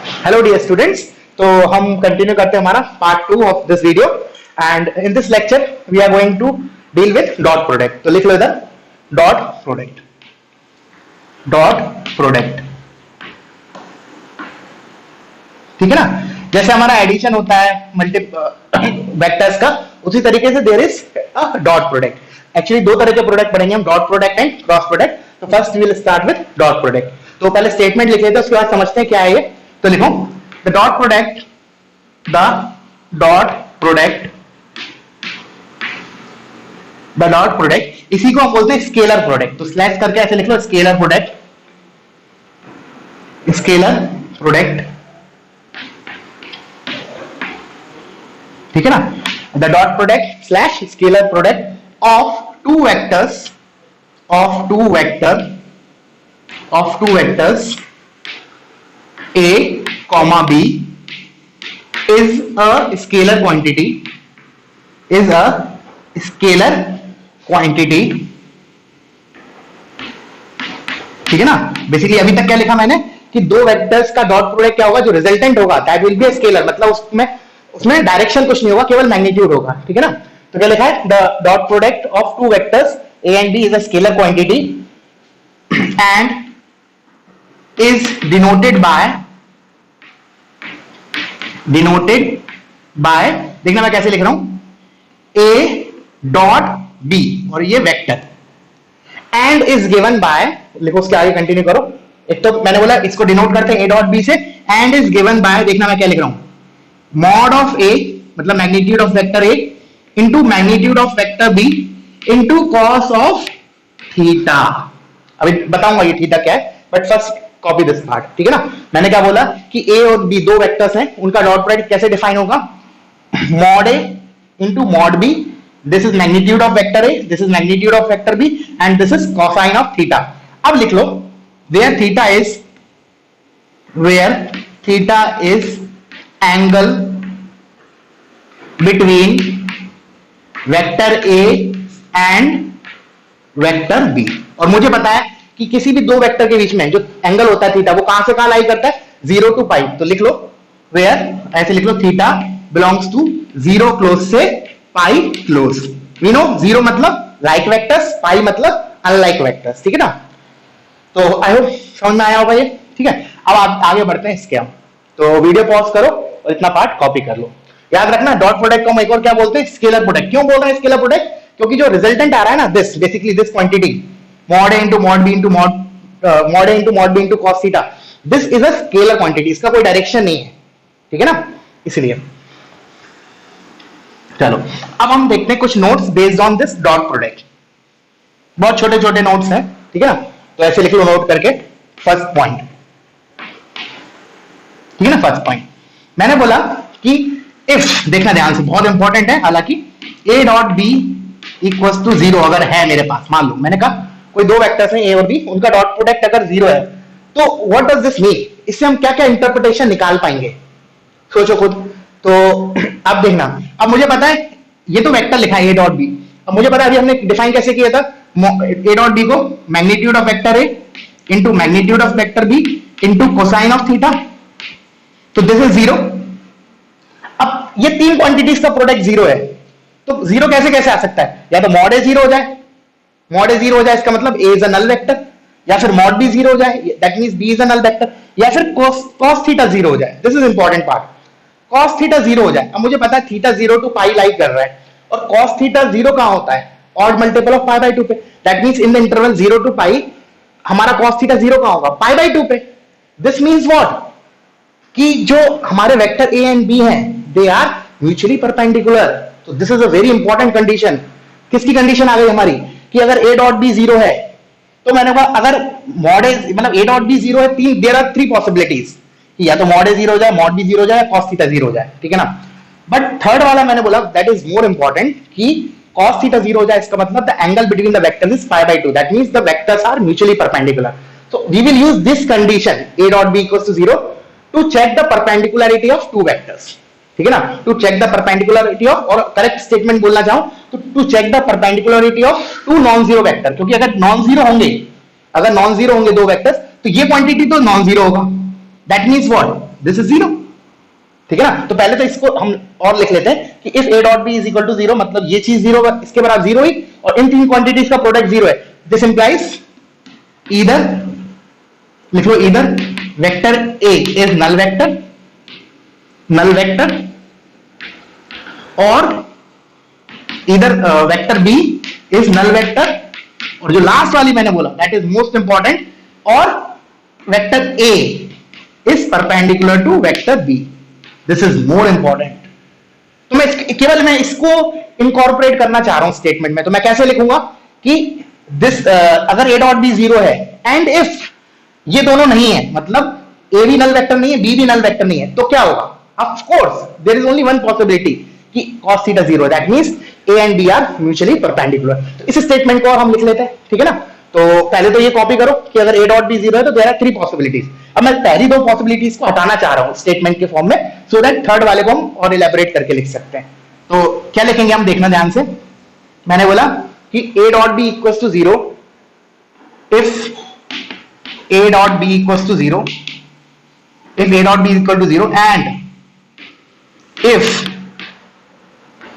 Hello dear students. तो हम continue करते हैं हमारा part 2 of this video and in this lecture we are going to deal with dot product. तो लिख लो इधर डॉट प्रोडक्ट। डॉट प्रोडक्ट, ठीक है ना। जैसे हमारा एडिशन होता है मल्टी वेक्टर्स का, उसी तरीके से there is a dot product. Actually दो तरह के प्रोडक्ट पढ़ेंगे हम, dot product and cross product. तो first we will start with dot product. तो पहले स्टेटमेंट लिख लेते हैं, उसके बाद समझते हैं क्या है ये। तो लिखो the dot product, the dot product, the dot product, इसी को हम बोलते हैं स्केलर प्रोडक्ट। तो स्लैश करके ऐसे लिख लो स्केलर प्रोडक्ट, स्केलर प्रोडक्ट, ठीक है ना। The dot product slash scalar product of two vectors, of two vector, of two vectors a comma b is a scalar quantity, is a scalar quantity, ठीक है ना। बेसिकली अभी तक क्या लिखा मैंने कि दो वेक्टर्स का डॉट प्रोडक्ट क्या होगा, जो रिजल्टेंट होगा that will be a scalar, मतलब उसमें डायरेक्शन कुछ नहीं होगा, केवल मैग्नीट्यूड होगा, ठीक है ना। तो क्या लिखा है, the dot product of two vectors a and b is a scalar quantity and is denoted by, देखना मैं कैसे लिख रहा हूं, a डॉट b और ये vector, and is given by, लिखो उसके आगे कंटिन्यू करो। एक तो मैंने बोला इसको डिनोट करते हैं a डॉट b से, एंड इज गिवन बाय, देखना मैं क्या लिख रहा हूं, मॉड ऑफ a मतलब magnitude of vector a into magnitude of vector b into cos of theta. अभी बताऊंगा ये थीटा क्या है, but first copy this part, ठीक है ना। मैंने क्या बोला कि a और b दो वेक्टर्स हैं, उनका डॉट प्रोडक्ट कैसे डिफाइन होगा, mod a into mod b, this is magnitude of vector a, this is magnitude of vector b and this is cosine of theta. अब लिख लो where theta is angle between vector a and vector b। और मुझे पता है कि किसी भी दो वेक्टर के बीच में जो एंगल होता है थीटा, वो कहां से कहां लाई करता है, 0 to पाई। तो लिख लो वेयर, ऐसे लिख लो थीटा बिलोंग्स टू 0 क्लोज से पाई क्लोज। वी नो 0 मतलब लाइक वेक्टर्स, पाई मतलब अनलाइक वेक्टर्स, ठीक है ना। तो आई होप समझ में आया होगा ये, ठीक है। अब आप आगे बढ़ते हैं इसके हम। तो वीडियो पॉज करो और इतना पार्ट कॉपी कर लो। याद रखना डॉट प्रोडक्ट को हम एक और क्या बोलते हैं, स्केलर प्रोडक्ट। क्यों बोल रहे हैं स्केलर प्रोडक्ट, क्योंकि जो रिजल्टेंट आ रहा है ना, this basically this quantity mod a into mod b into mod a into mod b into cos theta, this is a scalar quantity, इसका कोई डायरेक्शन नहीं है, ठीक है ना, इसलिए। चलो अब हम देखते हैं कुछ notes based on this dot product. बहुत छोटे छोटे नोट्स हैं, ठीक है ना। तो ऐसे लिख लो नोट करके, फर्स्ट पॉइंट, ठीक है ना। फर्स्ट पॉइंट मैंने बोला कि इफ, देखना ध्यान से, बहुत इंपॉर्टेंट है, हालांकि a dot b equals to 0 अगर है मेरे पास, मान लो मैंने कहा कोई दो वेक्टर्स हैं a और b, उनका डॉट प्रोडक्ट अगर 0 है, तो व्हाट डज दिस मीन, इससे हम क्या क्या इंटरप्रिटेशन निकाल पाएंगे, सोचो खुद। तो अब देखना, अब मुझे पता है ये तो वेक्टर लिखा है a डॉट b, अब मुझे पता है अभी हमने डिफाइन कैसे किया था, a डॉट b को magnitude of vector a into magnitude of vector b into cosine of theta, तो दिस इज 0। अब ये तीन क्वांटिटीज का प्रोडक्ट 0 है, तो 0 कैसे कैसे आ सकता है, या तो मॉड a 0 हो जाए, मॉड a 0 हो जाए इसका मतलब a is a null vector, या फिर मॉड b 0 हो जाए that means b is a null vector, या फिर cos थीटा 0 हो जाए। This is important part, cos theta 0 हो जाए। अब मुझे पता है थीटा 0 टू पाई लाई कर रहा है, और cos थीटा 0 कहां होता है, odd multiple of pi by 2 पे, that means in the interval 0 to pi हमारा cos थीटा 0 कहां होगा, पाई बाय 2 पे। दिस मींस व्हाट, कि जो हमारे वेक्टर a एंड b हैं दे आर म्यूचुअली परपेंडिकुलर। तो this is a very important condition. किसकी कंडीशन आ गई हमारी, कि अगर a डॉट b 0 है, तो मैंने कहा अगर मॉड a मतलब a डॉट b 0 है, तीन, देयर आर 3 पॉसिबिलिटीज, या तो मॉड a 0 हो जाए, मॉड b 0 हो जाए, cos थीटा 0 हो जाए, ठीक है ना। बट थर्ड वाला मैंने बोला दैट इज मोर इंपॉर्टेंट, कि cos थीटा 0 हो जाए, इसका मतलब the angle between the vectors is pi by 2, that means the vectors are mutually perpendicular. So we will use this condition a dot b equals to 0 to check the perpendicularity of two vectors, ठीक है ना, to check the perpendicularity of, और correct statement बोलना चाहूं तो to check the perpendicularity of to non zero vector, क्योंकि अगर non zero होंगे दो वेक्टर्स, तो ये क्वांटिटी तो नॉन जीरो होगा, that means what, this is zero, ठीक है ना। तो पहले तो इसको हम और लिख लेते हैं कि if a dot B is equal to zero, मतलब ये चीज जीरो, इसके बराबर जीरो ही, और इन तीन क्वांटिटीज का प्रोडक्ट जीरो है। दिस इंप्लाइज ईदर, लिख लो either vector a is null vector, और either vector b is null vector, और जो लास्ट वाली मैंने बोला दैट इज मोस्ट इंपॉर्टेंट, और vector a is perpendicular to vector b, this is more important. तो केवल मैं इसको इनकॉर्पोरेट करना चाह रहा हूं स्टेटमेंट में। तो मैं कैसे लिखूंगा कि दिस अगर a डॉट बी जीरो है एंड इफ ये दोनों नहीं है, मतलब a भी नल वेक्टर नहीं है, b भी नल वेक्टर नहीं है, तो क्या होगा? Of course there is only one possibility कि cos थीटा जीरो है, that means a and b are mutually perpendicular. तो इस स्टेटमेंट को और हम लिख लेते हैं, ठीक है ना। तो पहले तो ये कॉपी करो कि अगर a डॉट बी जीरो है तो देयर आर थ्री पॉसिबिलिटीज। अब मैं पहली दो पॉसिबिलिटीज को हटाना चाह रहा हूं स्टेटमेंट के फॉर्म में, सो दैट थर्ड वाले को हम और इलैबोरेट करके लिख सकते हैं। तो क्या लिखेंगे हम, देखना ध्यान से। मैंने बोला कि a dot B equals to zero if a dot b equals to 0, if a dot b is equal to 0 and if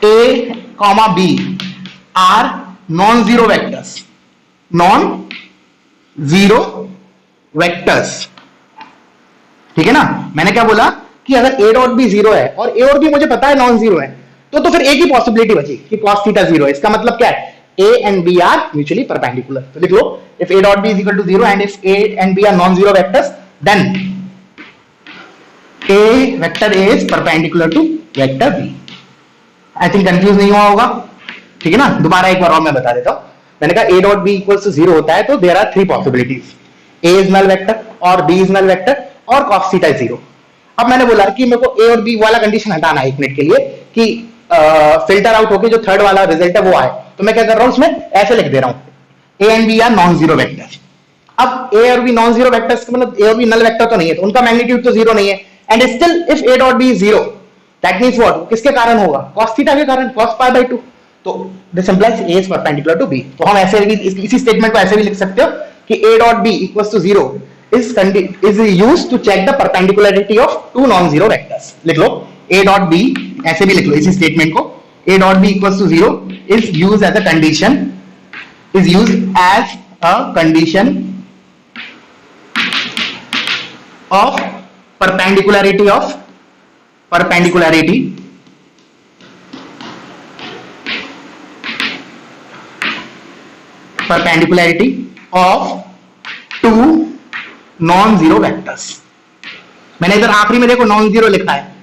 a comma b are non-zero vectors, ठीक है ना। मैंने क्या बोला कि अगर a डॉट बी जीरो है और a और b मुझे पता है नॉन जीरो है, तो फिर एक ही पॉसिबिलिटी बची कि cos थीटा जीरो है। इसका मतलब क्या है? a and b are mutually perpendicular। तो लिख लो if a dot b is equal to 0 and if a and b are non-zero vectors, then a vector a is perpendicular to vector b। I think confuse नहीं हुआ होगा, ठीक है ना। दोबारा एक बार और मैं बता देता हूं। मैंने कहा a dot b equals to 0 होता है तो there are three possibilities, a is null vector और b इज नल वेक्टर और cos थीटा इज 0। अब मैंने बोला कि मेरे को a और b वाला कंडीशन हटाना है एक मिनट के लिए कि फिल्टर आउट होके जो थर्ड वाला रिजल्ट है वो आए। तो मैं क्या कर रहा हूं, उसमें ऐसे लिख दे रहा हूं a and b are non zero vectors. अब a और b नॉन जीरो वेक्टर्स का मतलब a और b नल वेक्टर तो नहीं है, तो उनका मैग्नीट्यूड तो जीरो नहीं है। And still if a dot b is zero, that means what? किसके कारण होगा? cos थीटा के कारण, cos पाई बाय 2। तो this implies a is perpendicular to b। तो हम ऐसे भी इसी स्टेटमेंट को ऐसे भी लिख सकते हो कि a dot b equals to 0 is used to check the perpendicularity of two non-zero vectors। लिख लो a dot b, ऐसे भी लिख लो इसी स्टेटमेंट को, a dot b equals to 0 is used as a condition of perpendicularity of two non-zero vectors। मैंने इधर आखिरी में देखो नॉन जीरो लिखा है,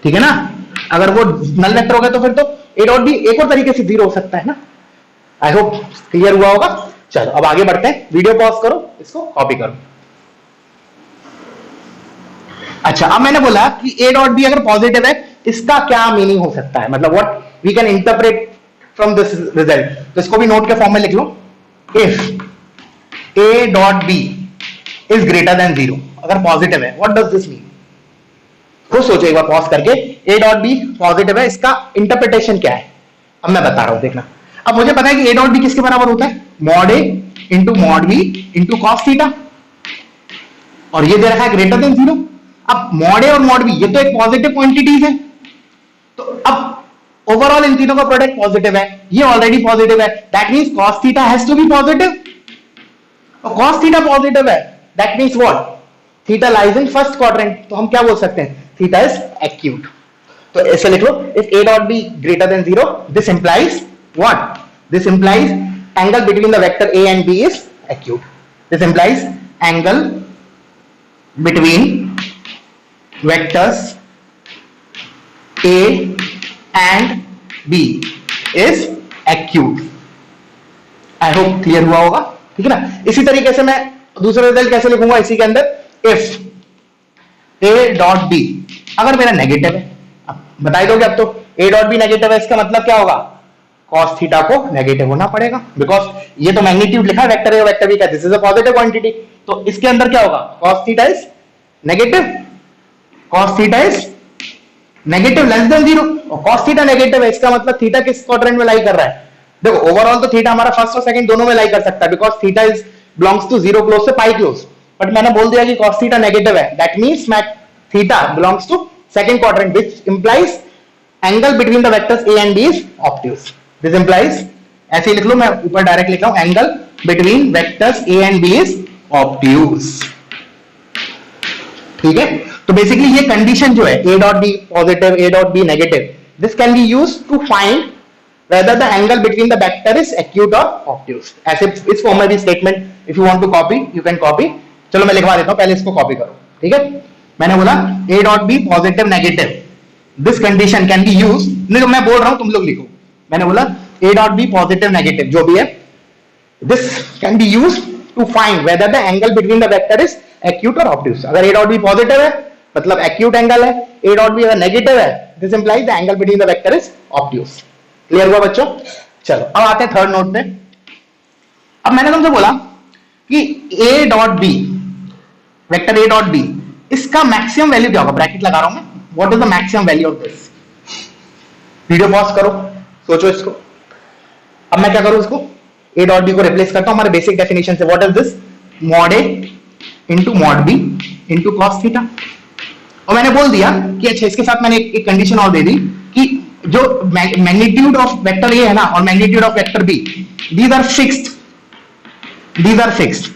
ठीक है ना। अगर वो नल वेक्टर हो गया तो फिर तो a डॉट बी एक और तरीके से जीरो हो सकता है ना। आई होप क्लियर हुआ होगा। चलो अब आगे बढ़ते हैं, वीडियो पॉज करो, इसको कॉपी करो। अच्छा, अब मैंने बोला कि a डॉट बी अगर पॉजिटिव है, इसका क्या मीनिंग हो सकता है, मतलब what we can interpret from this result. तो इसको भी नोट के फॉर्म में लिख लो। If a dot B is greater than 0, अगर पॉजिटिव है, व्हाट डज दिस मीन? खुद सोचो एक बार पॉज करके, a डॉट बी पॉजिटिव है, इसका इंटरप्रिटेशन क्या है? अब मैं बता रहा हूं, देखना। अब मुझे पता है कि a डॉट बी किसके बराबर होता है? Mod a into mod B into cos theta, और ये दे रखा है ग्रेटर देन 0। अब मॉड a और मॉड बी ये तो एक पॉजिटिव क्वांटिटीज है, तो अब ओवरऑल इन तीनों का प्रोडक्ट पॉजिटिव है, ये ऑलरेडी पॉजिटिव है, that means cos theta has to be positive. और cos थीटा पॉजिटिव है, that means what? Theta lies in first quadrant. तो हम क्या बोल सकते हैं? Theta is acute. तो ऐसे लिख लो, if a dot b greater than 0, this implies what? This implies angle between the vector a and b is acute. This implies angle between vectors a and b is acute. I hope clear हुआ होगा, ठीक है ना। इसी तरीके से मैं दूसरा रिजल्ट कैसे लिखूंगा इसी के अंदर, इफ a डॉट b अगर मेरा नेगेटिव है, अब बताई दोगे। अब तो a डॉट b नेगेटिव है, इसका मतलब क्या होगा? cos थीटा को नेगेटिव होना पड़ेगा, बिकॉज ये तो मैग्नीट्यूड लिखा है वेक्टर a और वेक्टर b का, this is a positive quantity. तो इसके अंदर क्या होगा? cos theta is negative, cos theta is negative less than 0, और cos थीटा नेगेटिव है, इसका मतलब थीटा किस क्वाड्रेंट में लाई कर रहा है? देखो ओवरऑल तो थीटा हमारा फर्स्ट और सेकंड दोनों में लाई कर सकता है, because theta is belongs to 0 close से पाई क्लोज। बट मैंने बोल दिया कि cos थीटा नेगेटिव है, दैट मींस मैं theta belongs to second quadrant, which implies angle between the vectors a and b is obtuse. This implies, ऐसे ही लिख लो, मैं ऊपर डायरेक्ट लिख रहा हूं, angle between vectors a and b is obtuse. ठीक है, तो बेसिकली ये कंडीशन जो है a dot b positive, a dot b negative, this can be used to find whether the angle between the vector is acute or obtuse. ऐसे इस form में भी statement, if you want to copy you can copy. चलो मैं लिखवा देता हूं, पहले इसको कॉपी करो. ठीक है, मैंने बोला a dot b positive negative, this condition can be use, नहीं मैं बोल रहा हूं तुम लोग लिखो, मैंने बोला a dot b positive negative जो भी है, this can be use to find whether the angle between the vector is acute और ऑब्ट्यूज. अगर a डॉट b पॉजिटिव है मतलब एक्यूट एंगल है, a डॉट b अगर नेगेटिव है this implies the angle between the vector is obtuse. Clear हुआ बच्चों? चलो अब आते हैं थर्ड नोट पे. अब मैंने तुमसे बोला कि a dot b, vector a dot b, इसका मैक्सिमम वैल्यू क्या होगा, ब्रैकेट लगा रहा हूं मैं, what is the maximum value of this. Video pause करो, सोचो इसको. अब मैं क्या करूं, इसको a डॉट b को रिप्लेस करता हूं हमारे बेसिक डेफिनेशन से. What is this, mod a into mod b into cos theta. और मैंने बोल दिया कि अच्छा इसके साथ मैंने एक कंडीशन और दे दी कि जो मैग्नीट्यूड ऑफ वेक्टर ए है ना और magnitude of vector B, these are fixed, these are fixed,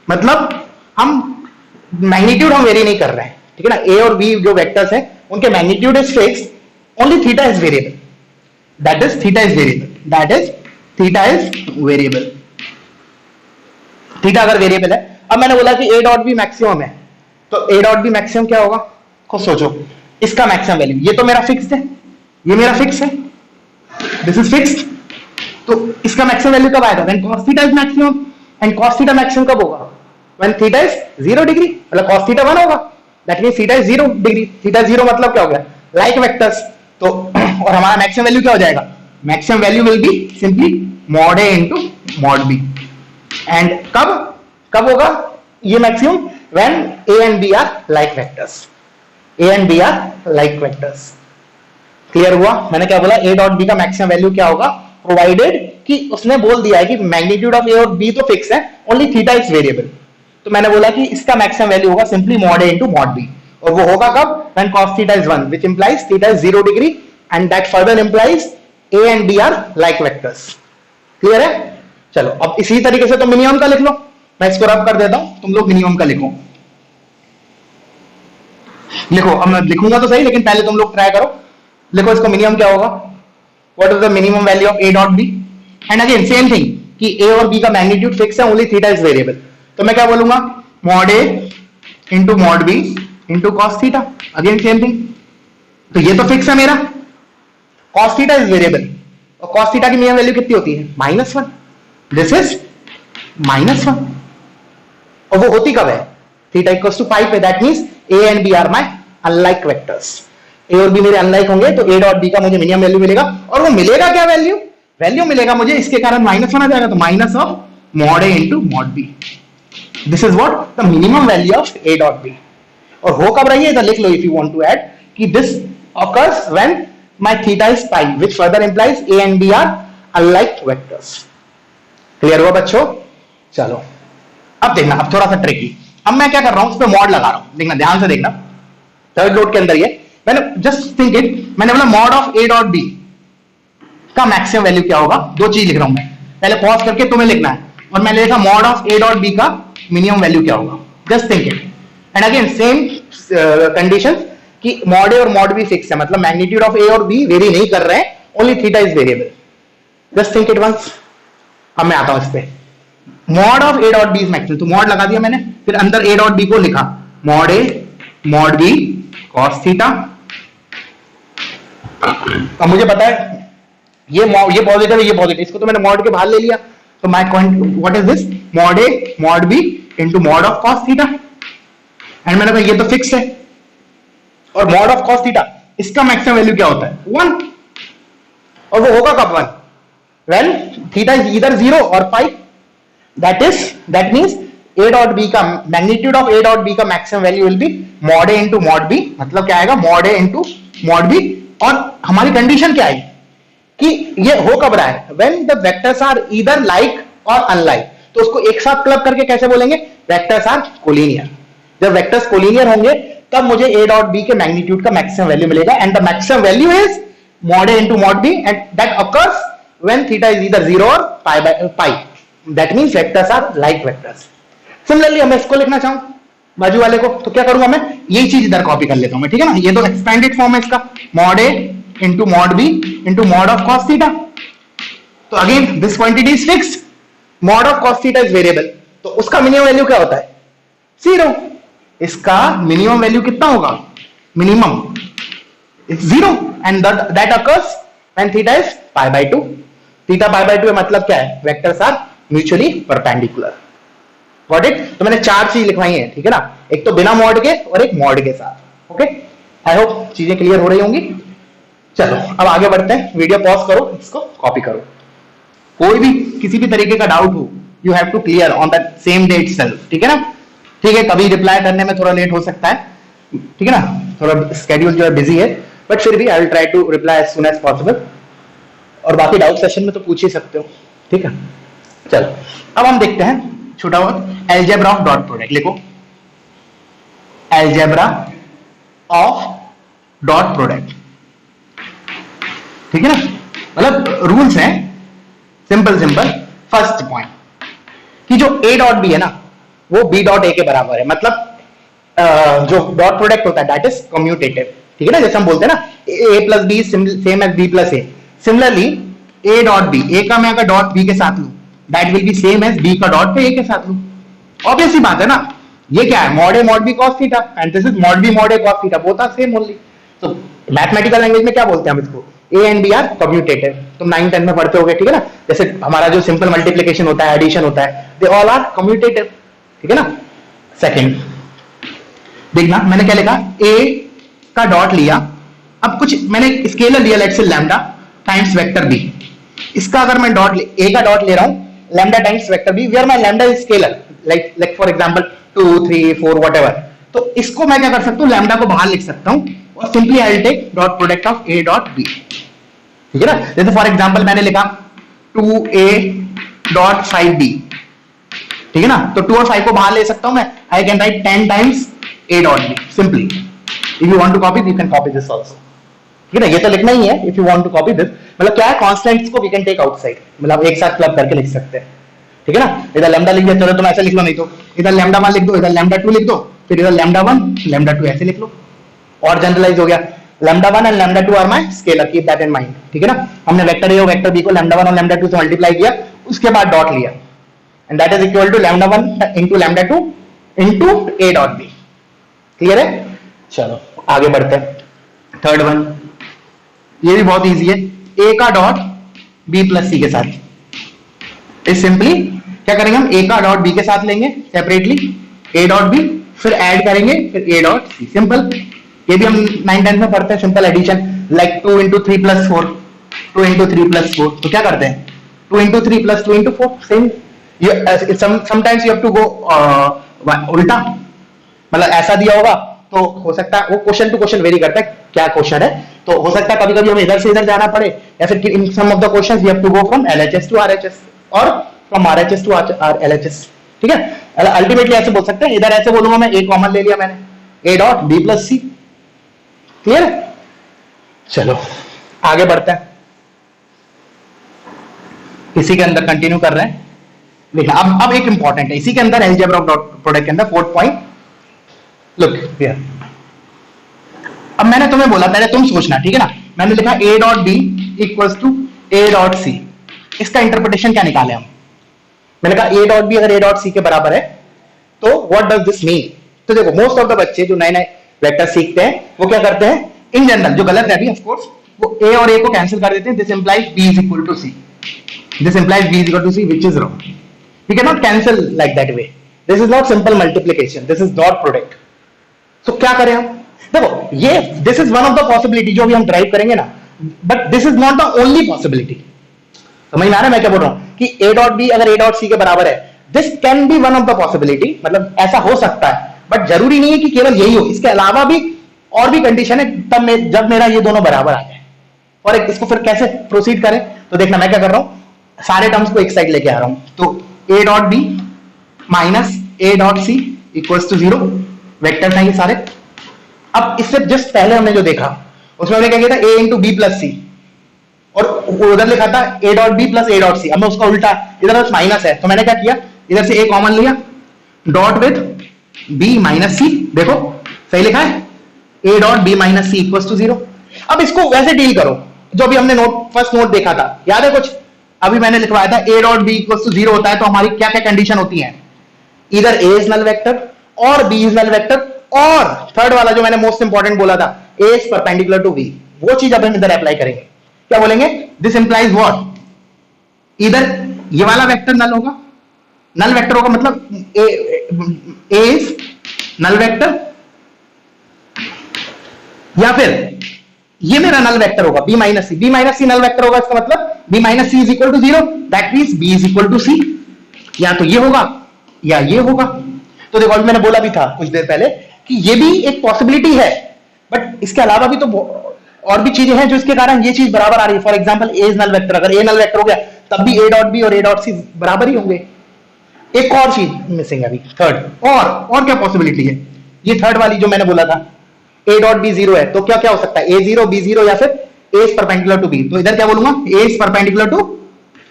मतलब हम मैग्नीट्यूड हम वेरी नहीं कर रहे हैं. ठीक है ना, ए और बी जो वेक्टर्स हैं उनके magnitude is fixed, only theta is variable, that is theta is variable, that is theta is variable. Theta अगर वेरिएबल है, अब मैंने बोला कि ए डॉट बी मैक्सिमम है, तो ए डॉट बी मैक्सिमम क्या होगा, खुद सोचो. इसका मैक्सिमम वैल्यू, ये तो मेरा फिक्स्ड है, ये मेरा फिक्स है, दिस इज फिक्स्ड, तो इसका मैक्सिमम वैल्यू कब आएगा, when cos theta is maximum. And cos theta maximum कब होगा, व्हेन थीटा इज 0 डिग्री, मतलब cos थीटा 1 होगा, that means theta is 0 degree. Theta 0 मतलब क्या हो गया, लाइक वेक्टर्स. तो और हमारा मैक्सिमम वैल्यू क्या हो जाएगा, maximum value will be simply mod a into mod b. And कब होगा ये maximum, when a and b are like vectors, a and b are like vectors. Clear हुआ? मैंने क्या बोला, a डॉट b का मैक्सिमम वैल्यू क्या होगा, प्रोवाइडेड कि उसने बोल दिया है कि मैग्नीट्यूड ऑफ a और b तो फिक्स है, ओनली थीटा इज वेरिएबल. तो मैंने बोला कि इसका मैक्सिमम वैल्यू होगा simply mod a into mod b, और वो होगा कब, when cos theta is 1, which implies theta is 0 degree, and that further implies a and b are like vectors. Clear है? चलो अब इसी तरीके से तो मिनिमम का लिख लो, मैं इसको रब कर देता हूं, तुम लोग मिनिमम का लिखो. अब मैं लिखूंगा तो सही, लेकिन पहले तुम लोग ट्राई करो. लिखो इसको मिनिमम क्या होगा, what is the minimum value of a dot b. And again same thing कि a और b का मैग्नीट्यूड फिक्स है, ओनली थीटा इज वेरिएबल. तो मैं क्या बोलूंगा, mod a into mod b into cos theta. Again same thing, तो ये तो फिक्स है मेरा, कॉस थीटा इज वेरिएबल, और कॉस थीटा की मिनिमम वैल्यू कितनी होती है, -1. दिस इज -1, और वो होती कब है, थीटा इक्वल्स टू 5 पे. That means a and b are my unlike vectors. A और बी मेरे अनलाइक होंगे, तो ए डॉट बी का मुझे मिनिमम वैल्यू मिलेगा, और वो मिलेगा क्या, वैल्यू मिलेगा मुझे, इसके कारण -1 आ जाएगा, तो minus of mod A into mod b. This is what the minimum value of A dot b. और हो कब रही है, इधर लिख लो if you want to add कि this occurs when my theta is pi, which further implies a and B are unlike vectors. Clear हुआ बच्चों? चलो अब देखना, अब थोड़ा सा ट्रिकी. अब मैं क्या कर रहा हूं, उस पर मॉड लगा रहा हूं, देखना ध्यान से देखना. थर्ड नोट के अंदर ये मैंने जस्ट थिंक इट, मैंने बोला mod of a dot b का मैक्सिमम वैल्यू क्या होगा. दो चीज लिख रहा हूं मैं, पहले पॉज करके तुम्हें लिखना है, और मैंने लिखा mod of a dot b का मिनिमम वैल्यू क्या होगा. Just think it. And again same condition कि मॉड a और मॉड b फिक्स है, मतलब मैग्नीट्यूड ऑफ a और b वेरी नहीं कर रहे हैं, only theta is variable. Just think it once. अब मैं आता हूं इस पे, mod of a dot b is maximum, तो मॉड लगा दिया मैंने, फिर अंदर a डॉट b को लिखा mod a mod b cos theta. अब मुझे पता है ये पॉजिटिव है, ये पॉजिटिव, इसको तो मैंने मॉड के बाहर ले लिया, तो my what is this, mod a mod b into mod of cos theta. And मैंने कहा ये तो फिक्स है, और मॉड ऑफ cos थीटा इसका मैक्सिमम वैल्यू क्या होता है, 1, और वो होगा कब, 1 व्हेन थीटा इज ईदर 0 और 5. That means a dot b का magnitude of a dot b का maximum value will B mod a into mod b, मतलब क्या आएगा, mod a into mod b. और हमारी कंडीशन क्या है कि ये हो कब रहा है, when the vectors are either like और अनलाइक. तो उसको एक साथ क्लब करके कैसे बोलेंगे, वेक्टर्स आर कोलिनियर. जब वेक्टर्स कोलिनियर होंगे तब मुझे ए डॉट बी के मैग्नीट्यूड का मैक्सिमम वैल्यू मिलेगा, and the maximum value is mod a into mod b, and that occurs when theta is either 0 or pi by pi. That means vectors are like vectors. Similarly मैं इसको लिखना चाहूं बाजू वाले को, तो क्या करूंगा मैं, यही चीज इधर कॉपी कर लेता हूं मैं, ठीक है ना। ये तो एक्सपेंडेड फॉर्म है इसका, mod a into mod b into mod of cos theta. तो again this quantity is fixed, mod of cos theta is variable, तो उसका मिनिमम वैल्यू क्या होता है, 0. इसका मिनिमम वैल्यू कितना होगा, minimum it's 0, and that occurs when theta is pi by 2. theta pi by 2 का मतलब क्या है, vectors are mutually perpendicular. Got it? तो मैंने 4 चीज लिखवाई है, ठीक है ना, एक तो बिना मॉड के और एक मॉड के साथ. ओके, आई होप चीजें क्लियर हो रही होंगी. चलो अब आगे बढ़ते हैं, वीडियो पॉज करो, इसको कॉपी करो. कोई भी किसी भी तरीके का डाउट हो, you have to clear on the same day itself, ठीक है ना. ठीक है, कभी रिप्लाई करने में थोड़ा लेट हो सकता है, ठीक है ना, थोड़ा स्केड्यूल जो है बिजी है, बट फिर भी I will try to reply as soon as possible. और बाकी डाउट सेशन में तो पूछ ही सकते हो, ठीक है. चलो अब हम देखते हैं छोटा बहुत अलजेब्रा ऑफ डॉट प्रोडक्ट. लिखो अलजेब्रा ऑफ डॉट प्रोडक्ट, ठीक है ना. मतलब रूल्स हैं सिंपल सिंपल. फर्स्ट पॉइंट कि जो ए डॉट बी है ना, वो बी डॉट ए के बराबर है. मतलब जो डॉट प्रोडक्ट होता है दैट इज कम्यूटेटिव, ठीक है ना. जैसे हम बोलते हैं ना a plus B same as b plus A. Similarly a dot B, a का मैं अगर डॉट b के साथ लूं that will be same as b का डॉट a के साथ लूं. ऑब्वियस सी बात है ना. ये क्या है, mod a mod b cos theta, and this is mod b mod a cos theta, both are same only. तो मैथमेटिकल लैंग्वेज में क्या बोलते हैं हम इसको, a and b are commutative. तुम 9 10 में पढ़ते होगे, ठीक है ना. जैसे हमारा जो सिंपल मल्टीप्लिकेशन होता है, एडिशन होता है, दे ऑल आर कम्यूटेटिव, ठीक है ना. सेकंड देखना मैंने क्या लिखा, a का डॉट लिया, अब कुछ मैंने स्केलर लिया, let's say lambda times vector b. इसका अगर मैं डॉट a का डॉट ले रहा हूं lambda times vector b, where my lambda is scalar, like for example 2 3 4 whatever. तो इसको मैं क्या कर सकता हूं, लैम्डा को बाहर लिख सकता हूं और simply I will take dot product of a dot b, ठीक है ना. जैसे फॉर एग्जांपल मैंने लिखा 2a डॉट 5b, ठीक है ना. तो 2 और 5 को बाहर ले सकता हूं मैं, आई can right 10 times a dot b simply. If you want to copy, you can copy this also. ठीक है ना, ये तो लिखना ही है. If you want to copy this, मतलब क्या है, constants को we can take outside, मतलब एक साथ क्लब करके लिख सकते हैं, ठीक है ना. इधर लैम्डा लिख दिया, चलो तुम ऐसे लिख लो, नहीं तो इधर लैम्डा 1 लिख दो, इधर लैम्डा 2 लिख दो, फिर इधर लैम्डा 1 लैम्डा 2 ऐसे लिख लो, और जनरलाइज हो गया. Lambda 1 and lambda 2 are my scalar, keep that in mind, ठीक है ना. हमने वेक्टर ए और वेक्टर बी को लैम्डा 1 और लैम्डा 2 से मल्टीप्लाई किया, उसके बाद डॉट लिया, and that is equal to lambda 1 into lambda 2 into a dot b. Clear है. चलो आगे बढ़ते हैं. थर्ड वन, ये भी बहुत इजी है, a का डॉट b प्लस c के साथ. इस सिंपली क्या करेंगे हम, a का डॉट b के साथ लेंगे सेपरेटली, a डॉट b, फिर ऐड करेंगे, फिर a डॉट c. सिंपल. ये भी हम 9 10 में पढ़ते हैं, simple addition, like 2 into 3 plus 4, 2 into 3 plus 4. तो क्या करते हैं, 2 into 3 plus 2 into 4, same. Sometimes you have to go उल्टा, मतलब ऐसा दिया होगा तो हो सकता है, वो क्वेश्चन टू क्वेश्चन वेरी करता है क्या क्वेश्चन है, तो हो सकता है कभी कभी हमें इधर से इधर जाना पड़े, या फिर in some of the questions we have to go from LHS to RHS और फ्रॉम RHS टू LHS, ठीक है. अल्टीमेटली ऐसे बोल सकते हैं, इधर ऐसे बोलूंगा मैं, a कॉमन ले लिया मैंने, a dot b plus c. Clear. चलो आगे बढ़ते हैं, इसी के अंदर कंटिन्यू कर रहे हैं. देखना अब एक इंपॉर्टेंट है इसी के अंदर, अलजेब्रा ऑफ डॉट प्रोडक्ट के अंदर, फोर्थ पॉइंट. लुक हियर, अब मैंने तुम्हें बोला, पहले तुम सोचना, ठीक है ना. मैंने लिखा a dot b equals to a dot c. इसका इंटरप्रिटेशन क्या निकाले हम, मैंने कहा a डॉट b अगर a डॉट c के बराबर है तो व्हाट डज दिस मीन. तो देखो मोस्ट ऑफ द बच्चे जो नए नए वेक्टर सीखते हैं वो क्या करते हैं, इन जनरल, जो गलत है अभी ऑफ कोर्स, वो a और a को कैंसिल कर देते हैं. This implies b is equal to c, this implies b is equal to c, which is wrong. We can not cancel like that way. This is not simple multiplication, this is dot product. तो क्या करें हम, देखो ये this is one of the possibility जो भी हम derive करेंगे ना, but this is not the only possibility. समझ में आ रहा है मैं क्या बोल रहा हूं, कि a डॉट b अगर a डॉट c के बराबर है, this can B one of the possibility, मतलब ऐसा हो सकता है, बट जरूरी नहीं है कि केवल यही हो, इसके अलावा भी और भी कंडीशन है तब जब मेरा ये दोनों बराबर आ जाए. और इसको फिर कैसे प्रोसीड करें, तो देखना मैं क्या कर रहा हूं, सारे टर्म्स को एक साइड लेके आ रहा हूं. तो a dot b minus a dot c equals to 0, vectors हैं ये सारे. अब इससे जस्ट पहले हमने जो देखा उसमें हमने क्या किया था, A into B plus C, और उधर लिखा था A dot B plus A dot C. अब मैं उसका उल्टा, इधर बस माइनस है तो मैंने क्या किया, इधर से ए कॉमन लिया, dot with B minus C, देखो सही लिखा है, A dot B minus C equal to 0। अब इसको वैसे डील करो जो अभी हमने नोट फर्स्ट नोट देखा था, याद है कुछ, अभी मैंने लिखवाया था A dot B equal to 0 होता है तो हमारी क्या क्या कंडीशन होती है, इधर ए इज नल वेक्टर और बी इज नल वेक्टर, और थर्ड वाला जो मैंने मोस्ट इंपॉर्टेंट बोला था, ए इज परपेंडिकुलर टू बी, वो चीज अब हम इधर अप्लाई करेंगे। क्या बोलेंगे, दिस इंप्लाइज व्हाट, इधर ये वाला वेक्टर नल होगा, नल वेक्टर होगा मतलब ए इज नल वेक्टर, या फिर ये मेरा नल वेक्टर होगा b minus c, b minus c null vector होगा, इसका मतलब b minus c is equal to 0, that means b is equal to c, या तो ये होगा या ये होगा। तो देखो अभी मैंने बोला भी था कुछ देर पहले कि ये भी एक पॉसिबिलिटी है, बट इसके अलावा भी तो और भी चीजें हैं जो इसके कारण ये चीज बराबर आ रही है। For example A is null vector, अगर ए नल वेक्टर हो गया तब भी ए डॉट बी और ए डॉट सी बराबर ही होंगे। एक और चीज मिसिंग है अभी, थर्ड, और क्या पॉसिबिलिटी है, ये थर्ड वाली जो मैंने बोला था ए डॉट बी 0 है तो क्या क्या हो सकता है, ए 0 बी 0 या फिर a is perpendicular to b, तो इधर क्या बोलूंगा, a is perpendicular to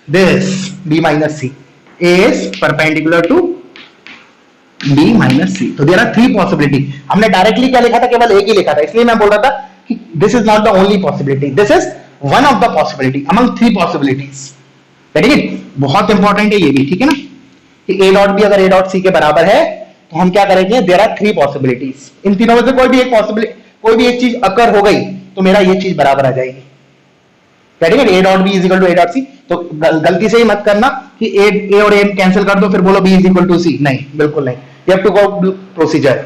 this b minus c, a is perpendicular to b minus c. तो देयर आर 3 पॉसिबिलिटी। हमने डायरेक्टली क्या लिखा था, केवल एक ही लिखा था, इसलिए मैं बोल रहा था कि this is not the only possibility, this is one of the possibility among 3 possibilities. ठीक है, बहुत इंपॉर्टेंट है ये भी, ठीक है ना, कि ए डॉट बी अगर ए डॉट सी के बराबर है तो हम क्या करेंगे, देयर आर 3 पॉसिबिलिटीज, इन तीनों में से कोई भी एक पॉसिबिलिटी, कोई भी एक चीज अकर हो गई तो मेरा ये चीज बराबर आ जाएगी। ठीक है, A dot B is equal to A dot C, तो गलती से ही मत करना कि ए और ए कैंसिल कर दो फिर बोलो B is equal to C, नहीं, बिल्कुल नहीं, you have to go procedure.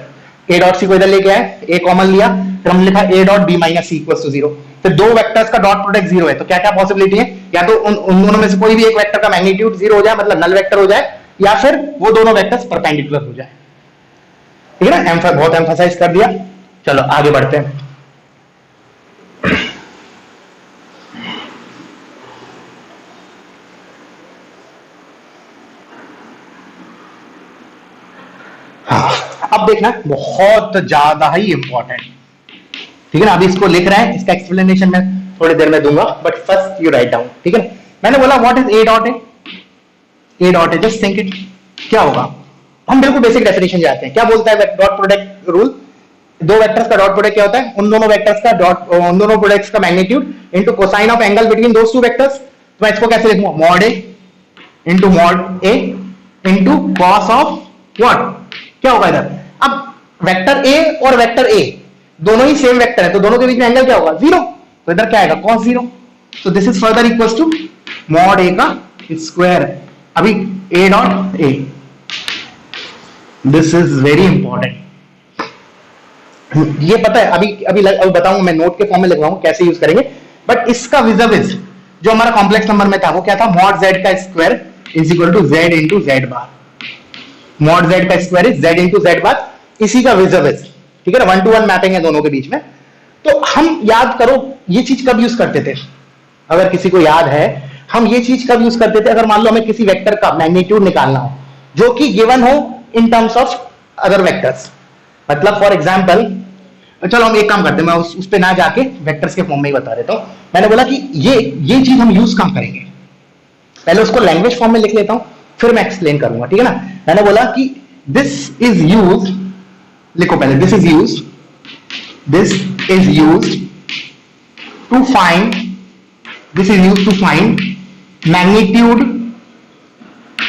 ए डॉट सी को इधर लेके आए, ए कॉमन लिया, फिर हमने लिखा A dot B minus C equal to 0, फिर दो वेक्टर्स का डॉट प्रोडक्ट 0 है तो क्या क्या पॉसिबिलिटी है, या तो उन दोनों में से कोई भी एक वेक्टर का मैग्नीट्यूड 0 हो जाए, मतलब नल वेक्टर हो जाए, या फिर वो दोनों वेक्टर्स परपेंडिकुलर हो जाए। ठीक है ना, बहुत एम्फसाइज कर दिया, चलो आगे बढ़ते हैं। हाँ, अब देखना बहुत ज्यादा ही इंपॉर्टेंट, ठीक है ना, अभी इसको लिख रहे हैं, इसका एक्सप्लेनेशन मैं थोड़ी देर में दूंगा, but first you write down. ठीक है ना, मैंने बोला what is a dot A dot A, just think it, क्या होगा, हम बिल्कुल बेसिक डेफिनेशन जाते हैं, क्या बोलता है डॉट प्रोडक्ट रूल, दो वेक्टर्स का डॉट प्रोडक्ट क्या होता है, उन दोनों वेक्टर्स का डॉट, उन दोनों प्रोडक्ट्स का magnitude into cosine of angle between those two vectors. तो मैं इसको कैसे लिखूंगा, mod A into mod A into cos of what, क्या होगा इधर, अब वेक्टर ए और वेक्टर ए दोनों ही सेम वेक्टर है तो दोनों के बीच में एंगल क्या होगा, 0, तो इधर क्या आएगा, cos 0, तो this is further equals to mod a का स्क्वायर। अभी a dot a, this is very important, ये पता है, अभी बताऊंगा, मैं नोट के फॉर्म में लिखवाऊंगा कैसे यूज करेंगे, बट इसका विज़िबिलिटी जो हमारा कॉम्प्लेक्स नंबर में था वो क्या था, मॉड z का square is equal to z into z bar, mod z का square is z into z bar, इसी का विज़िबिलिटी, ठीक है ना, 1-to-1 मैपिंग है दोनों के बीच में। तो हम याद करो ये चीज कब यूज करते थे, अगर किसी को याद है, हम ये चीज कब यूज करते थे, अगर मान लो हमें किसी वेक्टर का मैग्नीट्यूड निकालना हो जो कि गिवन हो इन टर्म्स ऑफ अदर वेक्टर्स, मतलब फॉर एग्जांपल, चलो हम एक काम करते हैं, मैं उस पे ना जाके वेक्टर्स के फॉर्म में ही बता देता हूं। मैंने बोला कि ये चीज हम यूज कहां करेंगे, पहले उसको लैंग्वेज फॉर्म में लिख लेता हूं फिर मैं एक्सप्लेन करूंगा, ठीक है ना। मैंने बोला कि दिस इज यूज, लिखो पहले, this is used to find, this is used to find magnitude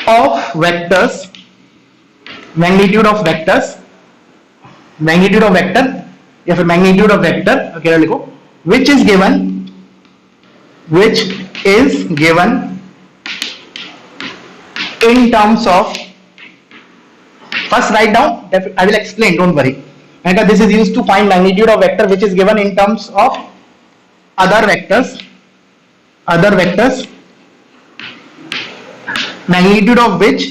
of vectors, magnitude of vector या फिर मैग्नीट्यूड ऑफ वेक्टर अकेला लिखो, which is given in terms of, first write down, I will explain, don't worry. And this is used to find magnitude of vector which is given in terms of other vectors, magnitude of which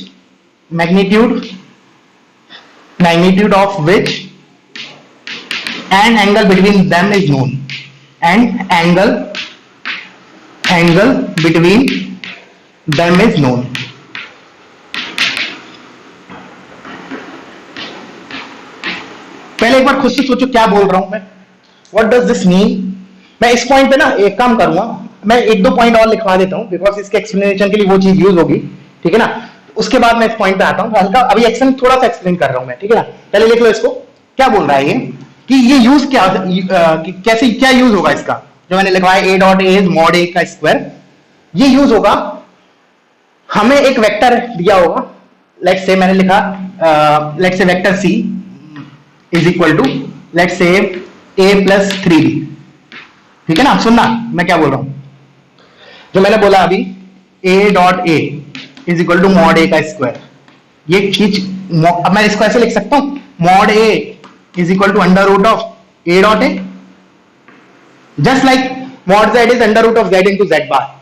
and angle between them is known, and angle between them is known. पहले एक बार खुद से सोचो क्या बोल रहा हूं मैं, व्हाट डज दिस मीन। मैं इस पॉइंट पे ना एक काम करूंगा, मैं एक दो पॉइंट और लिखवा देता हूं बिकॉज इसके एक्सप्लेनेशन के लिए वो चीज यूज होगी, ठीक है ना। उसके बाद मैं इस पॉइंट पे आता हूं, हल्का अभी एक्शन थोड़ा सा एक्सप्लेन कर रहा हूं मैं, ठीक है ना। पहले लिख लो इसको, क्या बोल रहा है ये कि ये यूज क्या कैसे क्या यूज होगा इसका, जो मैंने लिखवाया a dot a is mod a का स्क्वायर। ये यूज होगा, हमें एक वेक्टर दिया होगा, लेट्स से मैंने लिखा let's say vector C is equal to let's say A plus 3b, ठीक है ना। सुनना मैं क्या बोल रहा हूं, जो मैंने बोला अभी a dot a is equal to mod a का स्क्वायर, ये चीज अब मैं इसको ऐसे लिख सकता हूं, mod A is equal to under root of A dot A, just like mod Z is under root of Z into Z bar,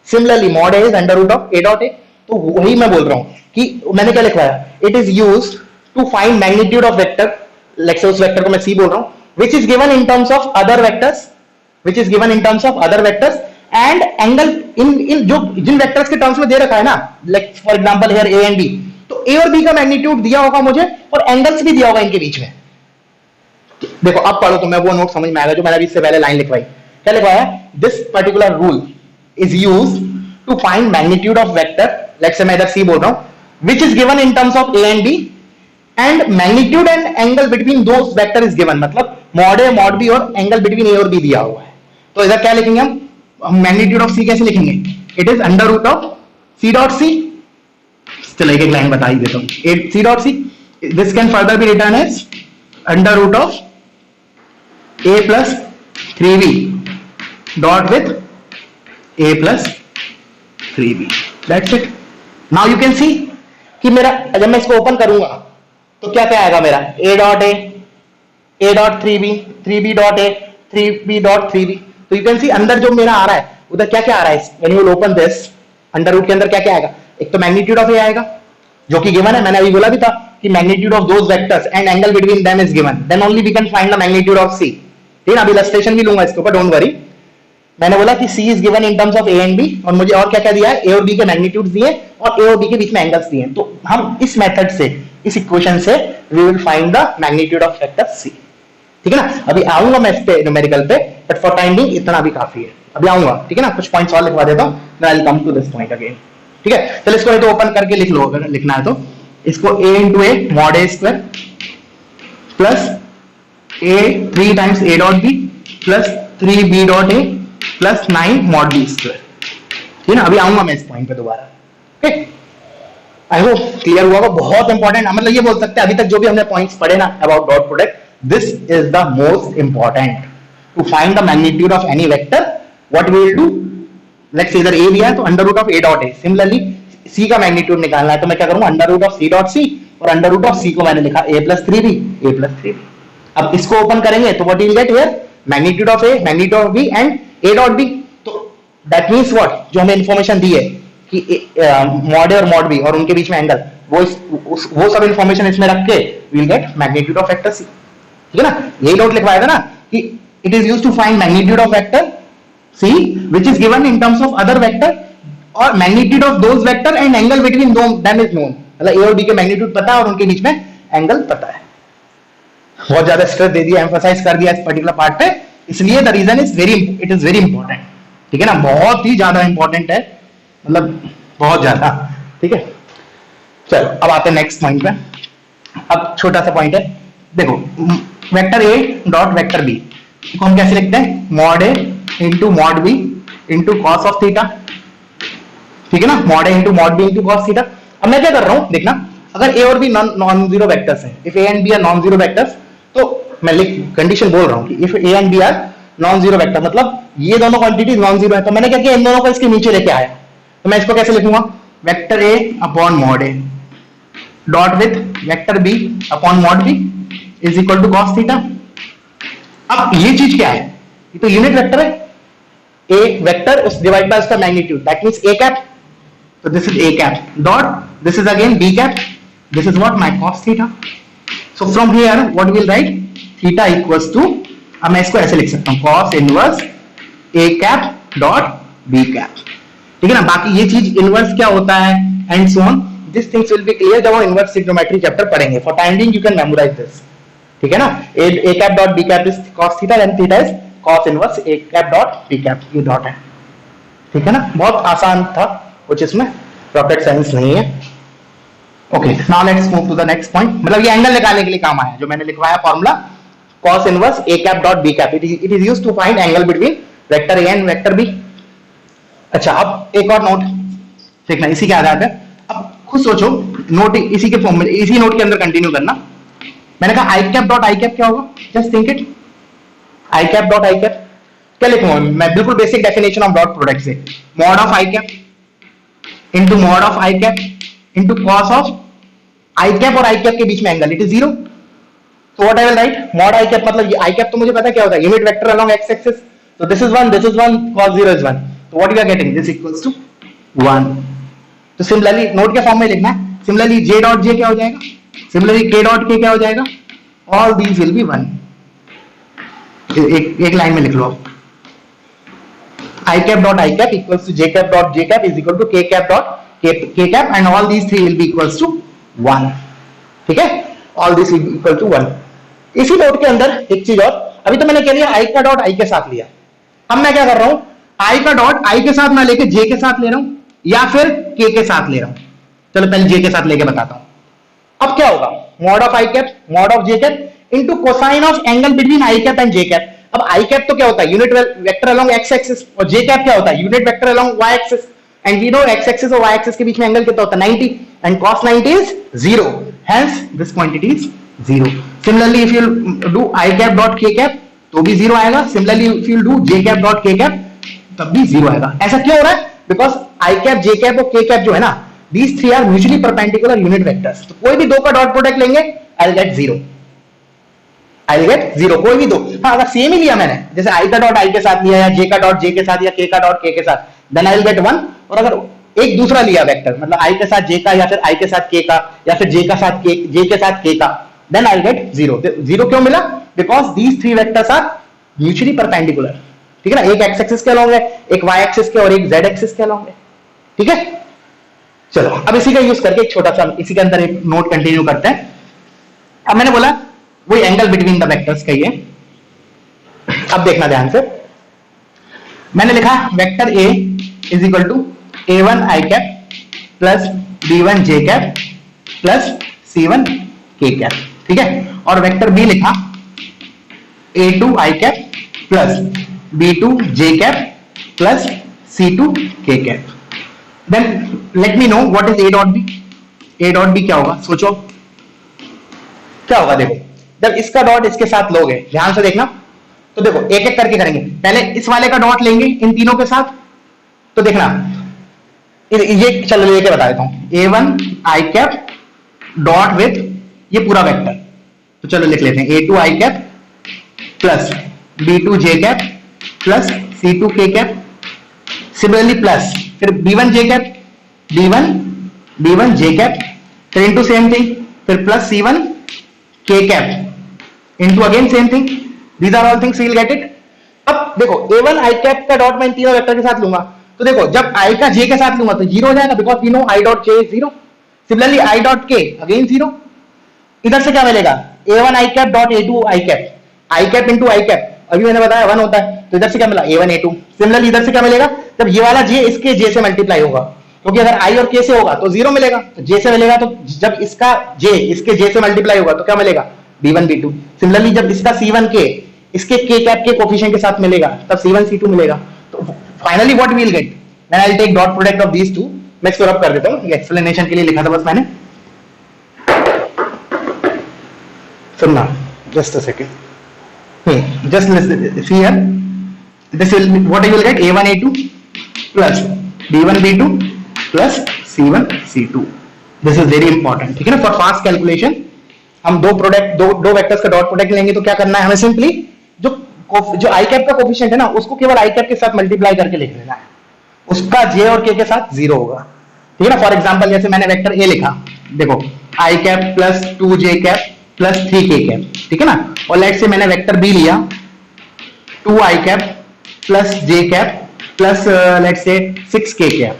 similarly mod A is under root of A dot A. तो वही मैं बोल रहा हूं कि मैंने क्या लिखवाया, it is used to find magnitude of vector, let's say उस वेक्टर को मैं सी बोल रहा हूं, which is given in terms of other vectors, which is given in terms of other vectors and angle in जो जिन वेक्टर्स के terms में दे रखा है ना, like for example here A and B, तो ए और बी का मैग्नीट्यूड दिया होगा मुझे और एंगल्स भी दिया होगा इनके बीच में। देखो अब पढ़ो तो मैं वो नोट समझ में आएगा जो मैंने अभी इससे पहले लाइन लिखवाई। क्या लिखवाया, this particular rule is used to find magnitude of vector, let's say मैं इधर सी बोल रहा हूं, which is given in terms of a and b and magnitude and angle between those vector is given, मतलब mod A mod B और angle between ए और B दिया हुआ है। तो इधर क्या लिखेंगे हम मैग्नीट्यूड ऑफ सी कैसे लिखेंगे, it is under root of C dot C, चलो एक एक लाइन बता ही देता हूं, C dot C, this can further be written as under root of A plus 3b dot with A plus 3b, that's it. Now you can see कि मेरा जब मैं इसको ओपन करूंगा तो क्या क्या आएगा मेरा, ए dot 3b, 3b dot A, 3b dot 3b। तो यू कैन सी अंदर जो मेरा आ रहा है उधर क्या क्या आ रहा है, when you will open this under root के अंदर क्या क्या आएगा, एक तो मैग्नीट्यूड ऑफ ए आएगा जो कि गिवन है, मैंने अभी बोला भी था कि magnitude of those vectors and angle between them is given, then only we can find the magnitude of c, ठीक है। अभी इलस्ट्रेशन भी लूंगा इसके ऊपर, डोंट वरी। मैंने बोला कि c is given in terms of a and b, और मुझे और क्या क्या दिया है, ए और बी के मैग्नीट्यूड दिए और ए और बी के बीच में एंगल्स दिए। तो हम इस मेथड से, इस इक्वेशन से we will find the magnitude of vector C, ठीक है ना। अभी आऊंगा मैं इस पे न्यूमेरिकल पे, बट फॉर टाइम बिंग इतना भी काफी है, अभी आऊंगा, ठीक है ना। कुछ पॉइंट्स और लिखवा देता हूं, then I will come to this point again, ठीक है। चलो इसको तो ओपन करके लिख लो अगर लिखना है तो, इसको a into A mod A square plus a 3 times a dot b plus 3b dot a plus 9 mod b square, ठीक है ना। अभी आऊंगा मैं इस पॉइंट पे दोबारा, ओके। आई होप क्लियर हुआ होगा, बहुत इंपॉर्टेंट, मतलब ये बोल सकते हैं अभी तक जो भी हमने पॉइंट्स पढ़े ना about dot product, this is the most important to find the magnitude of any vector. What we will do, let's say इधर a दिया है तो under root of a dot a, similarly c का magnitude निकालना है तो मैं क्या करूंगा, under root of c dot c, और अंडर रूट ऑफ c को मैंने लिखा a plus 3b, a plus 3b। अब इसको ओपन करेंगे तो what you will get here, magnitude of a, magnitude of b and a dot b। तो that means what, जो हमें इंफॉर्मेशन दी है कि मॉड a और मॉड b और उनके बीच में एंगल, वो सब इंफॉर्मेशन इसमें रख के we will get magnitude of vector c, ठीक है ना। यही नोट लिखवाया था ना कि it is used to find magnitude of vector c which is given in terms of other vector, और magnitude of those vector and angle between them is known, मतलब ए और बी के मैग्नीट्यूड पता है और उनके बीच में एंगल पता है। बहुत ज्यादा स्ट्रेस दे दिया, एम्फसाइज कर दिया इस पर्टिकुलर पार्ट पे, इसलिए the reason is it is very important, ठीक है ना। बहुत ही ज्यादा इंपॉर्टेंट है, मतलब बहुत ज्यादा, ठीक है। चलो अब आते हैं नेक्स्ट पॉइंट पे। अब छोटा सा पॉइंट है, देखो वेक्टर ए डॉट वेक्टर बी को हम कैसे लिखते हैं, mod A into mod B into cos of theta, ठीक है ना, मॉड ए into mod B into cos theta. अब मैं क्या कर रहा हूं, देखना, अगर ए और बी नॉन जीरो वेक्टर्स हैं, if A and B are non zero vectors, तो मैं कंडीशन बोल रहा हूं कि if A and B are non zero vector, मतलब ये दोनों क्वांटिटीज नॉन जीरो है, तो मैंने क्या किया, इन दोनों को इसके नीचे लेके आया। तो मैं इसको कैसे लिखूंगा, vector A upon mod A dot with vector B upon mod B is equal to cos theta. अब ये चीज क्या है, ये तो यूनिट वेक्टर है, ए वेक्टर उस डिवाइड बाय उसका magnitude, that means a cap, तो this is a cap dot this is again b cap, this is what my cos theta. So from here what we will write, theta equals to, अब मैं इसको ऐसे लिख सकता हूं, cos inverse a cap dot B cap, ठीक है ना। बाकी ये चीज इनवर्स क्या होता है and so on, this things will be clear जब हम इनवर्स ट्रिग्नोमेट्री चैप्टर पढ़ेंगे। For time being you can memorise this, ठीक है ना, a cap dot B cap is cos theta, then theta is cos inverse a cap dot B cap, ये dot है, ठीक है ना, बहुत आसान था, कुछ इसमें रॉकेट साइंस नहीं है। Okay, now let's move to the next point. मतलब ये एंगल निकालने के लिए काम आया जो मैंने लिखवाया formula cos inverse a cap dot b cap, it is used to find angle between vector a and vector b। अच्छा, अब एक और नोट देखना, इसी के आधार पर अब खुद सोचो, नोट इसी के फॉर्म में, इसी नोट के अंदर कंटिन्यू करना। मैंने कहा i cap dot i cap क्या होगा, just think it, i cap dot i cap क्या लिखूंगा मैं, बिल्कुल basic definition of dot product से, mod of i cap into mod of i cap into cos of i cap और i cap के बीच में एंगल, इट इज जीरो। तो what I will write, mod i cap, मतलब i cap तो मुझे पता क्या होता है, unit vector along X axis, तो दिस इज 1, cos 0 is 1, तो what we are getting, this equals to 1। तो सिमिलरली नोट के फॉर्म में लिखना है, सिमिलरली j डॉट j क्या हो जाएगा, सिमिलरली k डॉट k क्या हो जाएगा, ऑल दीज विल बी 1। एक लाइन में लिख लो आप, i cap dot i cap equals to j cap dot j cap is equal to k cap dot k cap and all these three will be equals to 1, ठीक है, all this will be equal to 1। इसी note के अंदर एक चीज और, अभी तो मैंने कह लिया i का डॉट i के साथ लिया, अब मैं क्या कर रहा हूं, i का डॉट i के साथ मैं लेके j के साथ ले रहा हूं या फिर k के साथ ले रहा हूं, चलो पहले j के साथ लेके बताता हूं। अब क्या होगा, mod of i cap mod of j cap into cosine of angle between i cap and j cap. अब i कैप तो क्या होता है, unit vector along x axis, और j कैप क्या होता है, unit vector along y axis, and we know x axis और y एक्सिस के बीच में एंगल कितना होता है, 90, एंड cos 90 is 0, hence this quantity is 0। Similarly if you do i cap dot k cap तो भी 0 आएगा, similarly if you do j cap dot k cap तब भी 0 आएगा। ऐसा क्यों हो रहा है, because i cap j cap और k cap जो है ना, these three are mutually perpendicular unit vectors, तो कोई भी दो का डॉट प्रोडक्ट लेंगे I'll get 0, I'll get 0, कोई भी दो। हाँ, अगर सेम ही लिया मैंने, जैसे i का डॉट i के साथ लिया या j का डॉट j के साथ या k का डॉट k के साथ, then I'll get 1। और अगर एक दूसरा लिया वेक्टर, मतलब i के साथ j का या फिर i के साथ k का या फिर j के साथ k का, then I'll get 0। 0 क्यों मिला, because these three vectors are mutually perpendicular, ठीक है ना, एक x एक्सिस के अलोंग है, एक y एक्सिस के और एक z एक्सिस के अलोंग है, ठीक है। चलो अब इसी का यूज करके एक छोटा सा इसी के अंदर एक नोट कंटिन्यू करते हैं। अब मैंने बोला वही एंगल बिटवीन द वेक्टर्स का ये, अब देखना ध्यान से, मैंने लिखा vector a is equal to a1 i cap plus b1 j cap plus c1 k cap, ठीक है, और वेक्टर b लिखा a2 i cap plus b2 j cap plus c2 k cap. Then let me know what is a dot b, a dot b क्या होगा, सोचो क्या होगा। देखो जब इसका डॉट इसके साथ लोगे, ध्यान से देखना, तो देखो एक एक करके करेंगे, पहले इस वाले का डॉट लेंगे इन तीनों के साथ, तो देखना ये, चलो लेके बता देता हूं, a1 i cap dot with ये पूरा वेक्टर, तो चलो लिख लेते हैं a2 i cap plus b2 j cap plus c2 k cap, similarly plus फिर b1 j cap b1 j cap, फिर इनटू सेम थिंग, फिर plus c1 k cap into again same thing, these are all things we will get it. अब देखो a1 i cap का dot मैं इन तीनों vector के साथ लूंगा, तो देखो जब i का j के साथ लूंगा तो 0 हो जाएगा, because we know i dot j is 0। Similarly i dot k again 0। इधर से क्या मिलेगा, a1 i cap dot a2 i cap, i cap into i cap, अभी मैंने बताया 1 होता है, तो इधर से क्या मिला a1 a2। सिमिलरली इधर से क्या मिलेगा, जब ये वाला j इसके j से मल्टीप्लाई होगा, क्योंकि अगर i और k से होगा तो 0 मिलेगा, तो j से मिलेगा, तो जब इसका j इसके j से मल्टीप्लाई होगा तो क्या मिलेगा b1 b2। सिमिलरली जब इसका c1 k इसके k कैप के कोफिशिएंट के साथ मिलेगा तब c1 c2 मिलेगा। तो finally what we will get when I will take dot product of these two, मैं इसको रब कर देता हूं, ये एक्सप्लेनेशन के लिए लिखा था बस मैंने, सुनना just a second, just see here, this will what you will get a1 a2 plus b1 b2 plus c1 c2, this is very important, ठीक है ना, for fast calculation हम दो वेक्टर्स का डॉट प्रोडक्ट लेंगे तो क्या करना है, हमें सिंपली जो आई कैप का कोफिशिएंट है ना उसको केवल आई कैप के साथ मल्टीप्लाई करके लिख लेना है, उसका जे और के साथ 0 होगा, ठीक है ना। फॉर एग्जांपल जैसे मैंने वेक्टर ए लिखा, देखो आई कैप प्लस 2 जे कैप प्लस 3 के कैप, ठीक है ना, और लेट से मैंने वेक्टर बी लिया 2 आई कैप प्लस जे कैप प्लस लेट से 6 के कैप।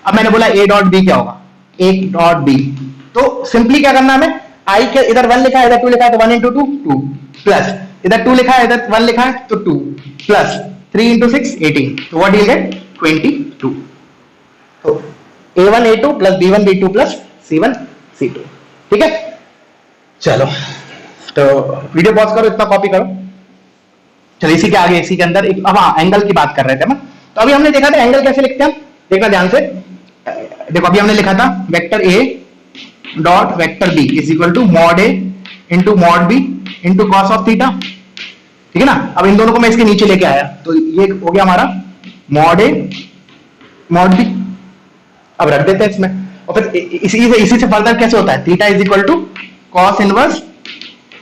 अब मैंने बोला ए डॉट बी क्या होगा, ए डॉट बी, तो सिंपली क्या करना है, हमें आई के इधर 1 लिखा है इधर 2 लिखा है तो 1 इंटू 2 2 प्लस इधर 2 लिखा है इधर 1 लिखा है तो 2 प्लस 3 इंटू 6 18 तो व्हाट यू गेट 22 तो a1 a2 plus b1 b2 plus c1 c2 ठीक है। चलो तो वीडियो पॉज करो इतना कॉपी करो। चलो इसी के आगे इसी के अंदर एक अब हाँ एंगल की बात कर रहे थे हम। तो अभी हमने देखा था एंगल कैसे लिखते हैं हम, देखना ध्यान से। देखो अभी हमने लिखा था vector A dot vector B is equal to mod A into mod B into cos of theta, ठीक है ना। अब इन दोनों को मैं इसके नीचे लेके आया तो ये हो गया हमारा मॉड ए मॉड बी। अब रख देते हैं इसमें और फिर इसी से फर्दर कैसे होता है theta is equal to cos inverse.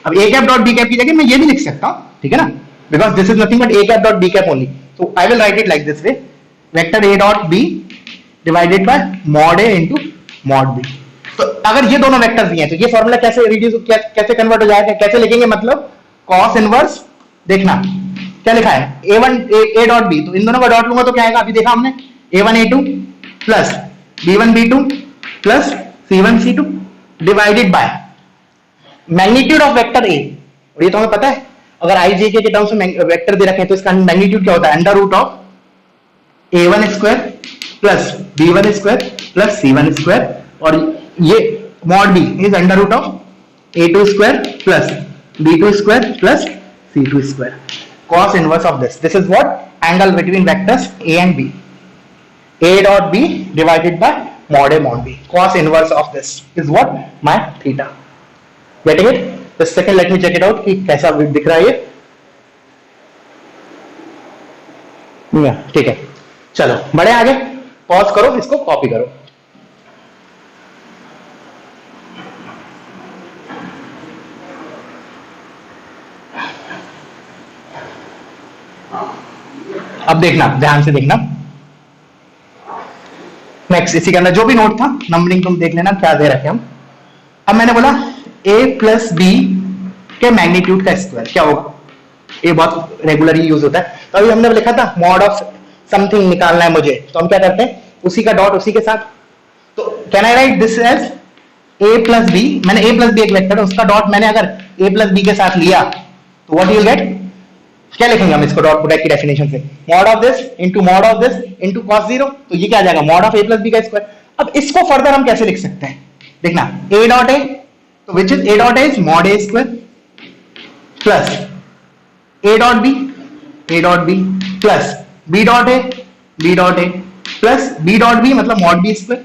अब A cap dot B cap की जगह मैं ये भी लिख सकता हूं, ठीक है ना, because this is nothing but A cap dot B cap only. So I will write it like this way vector A dot B divided by mod A into mod B. तो अगर ये दोनों वेक्टर दिए हैं तो ये formula कैसे reduce कैसे कन्वर्ट हो जाएगा, कैसे लिखेंगे, मतलब कॉस इनवर्स। देखना क्या लिखा है a1 a डॉट बी, तो इन दोनों का डॉट लूंगा तो क्या आएगा, अभी देखा हमने a1 a2 plus b1 b2 plus c1 c2 divided by magnitude of vector A. और ये तो हमें पता है अगर आई जे के टर्म्स में वेक्टर दे रखे हैं तो इसका मैग्नीट्यूड क्या होता है, under root of a1 square plus b1 square plus c1 square और ये mod B is under root of a2 square plus b2 square plus c2 square cos inverse of this is what angle between vectors a and b, a dot b divided by mod a mod b, cos inverse of this is what my theta, getting it? The second let me check it out कि कैसा दिख रहा है ये, ठीक है। चलो बढ़े आगे, पॉज करो इसको कॉपी करो। अब देखना ध्यान से देखना, नेक्स्ट इसी के अंदर जो भी नोट था नंबरिंग तुम देख लेना क्या दे रखे हम। अब मैंने बोला a प्लस बी के मैग्नीट्यूड का स्क्वायर क्या होगा, ये बहुत रेगुलरली यूज होता है। तो अभी हमने लिखा था मॉड ऑफ समथिंग निकालना है मुझे, तो हम क्या करते हैं उसी का डॉट उसी के साथ। तो can I write this as a plus B, मैंने a प्लस बी एक वेक्टर है उसका डॉट मैंने अगर a प्लस बी के साथ लिया तो व्हाट यू गेट, क्या लिखेंगे हम इसको डॉट प्रोडक्ट की डेफिनेशन से, mod of this into mod of this into cos 0, तो ये क्या आ जाएगा mod of a plus B का स्क्वायर। अब इसको फर्दर हम कैसे लिख सकते हैं, देखना a डॉट a, तो which is a dot a is mod a square plus a dot b plus b dot a plus b dot b मतलब mod b square.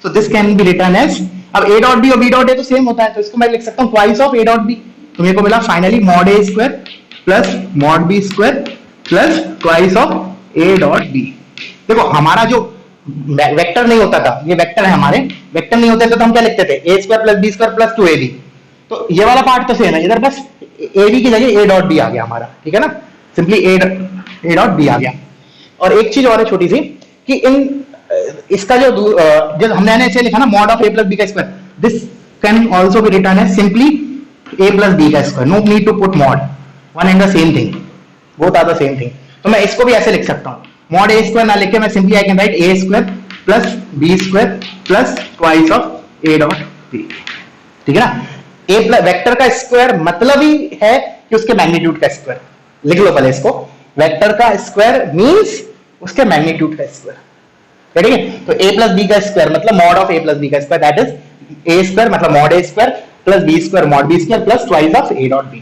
So this can be written as, अब a dot b और b dot a तो same होता है तो इसको मैं लिख सकता हूं twice of a dot b, तो मेरे को मिला finally mod a square plus mod B square plus twice of A dot B. देखो हमारा जो वेक्टर नहीं होता था, ये वेक्टर है हमारे, वेक्टर नहीं होते तो हम क्या लिखते थे a square plus B square plus 2ab, तो ये वाला पार्ट तो सेम है, इधर बस ए बी की जगह ए डॉट बी आ गया हमारा, ठीक है ना, सिंपली ए डॉट बी आ गया। और एक चीज और है छोटी सी कि इन इसका जो हमने ऐसे लिखा ना mod of A plus B का square, this can also be written as simply a plus B का square, no need to put mod, one and the same thing, both are the same thing. तो मैं इसको भी ऐसे लिख सकता हूं मॉड ए स्क्वायर ना लिख मैं simply I can write A square plus B square plus twice of A dot B, ठीक है ना। ए प्लस वेक्टर का स्क्वायर मतलब ही है कि उसके मैग्नीट्यूड का स्क्वायर, लिख लो पहले इसको, वेक्टर का स्क्वायर मींस उसके मैग्नीट्यूड का स्क्वायर, ठीक है। तो a प्लस बी का स्क्वायर मतलब mod of a plus B का square, that is a square मतलब mod a square plus b square mod b square plus twice of a dot b,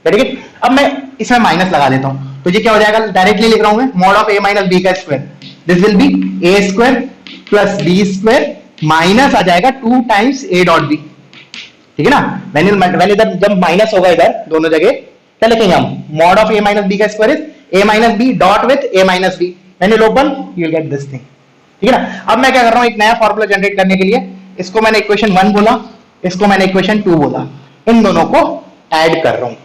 ठीक है। अब मैं इसमें माइनस लगा देता हूं तो ये क्या हो जाएगा, डायरेक्टली लिख रहा हूं मैं mod of a minus b का square, this will be a square plus b square minus आ जाएगा 2 टाइम्स a डॉट b, ठीक है ना। व्हेन इधर जब माइनस होगा इधर दोनों जगह क्या लिखेंगे हम, mod of a minus b का square is a minus b dot with a minus b, when you open you will get this thing, ठीक है ना। अब मैं क्या कर रहा हूं एक नया फॉर्मूला जनरेट करने के लिए, इसको मैंने इक्वेशन 1 बोला, इसको मैंने इक्वेशन 2 बोला, इन दोनों को ऐड कर रहा हूं,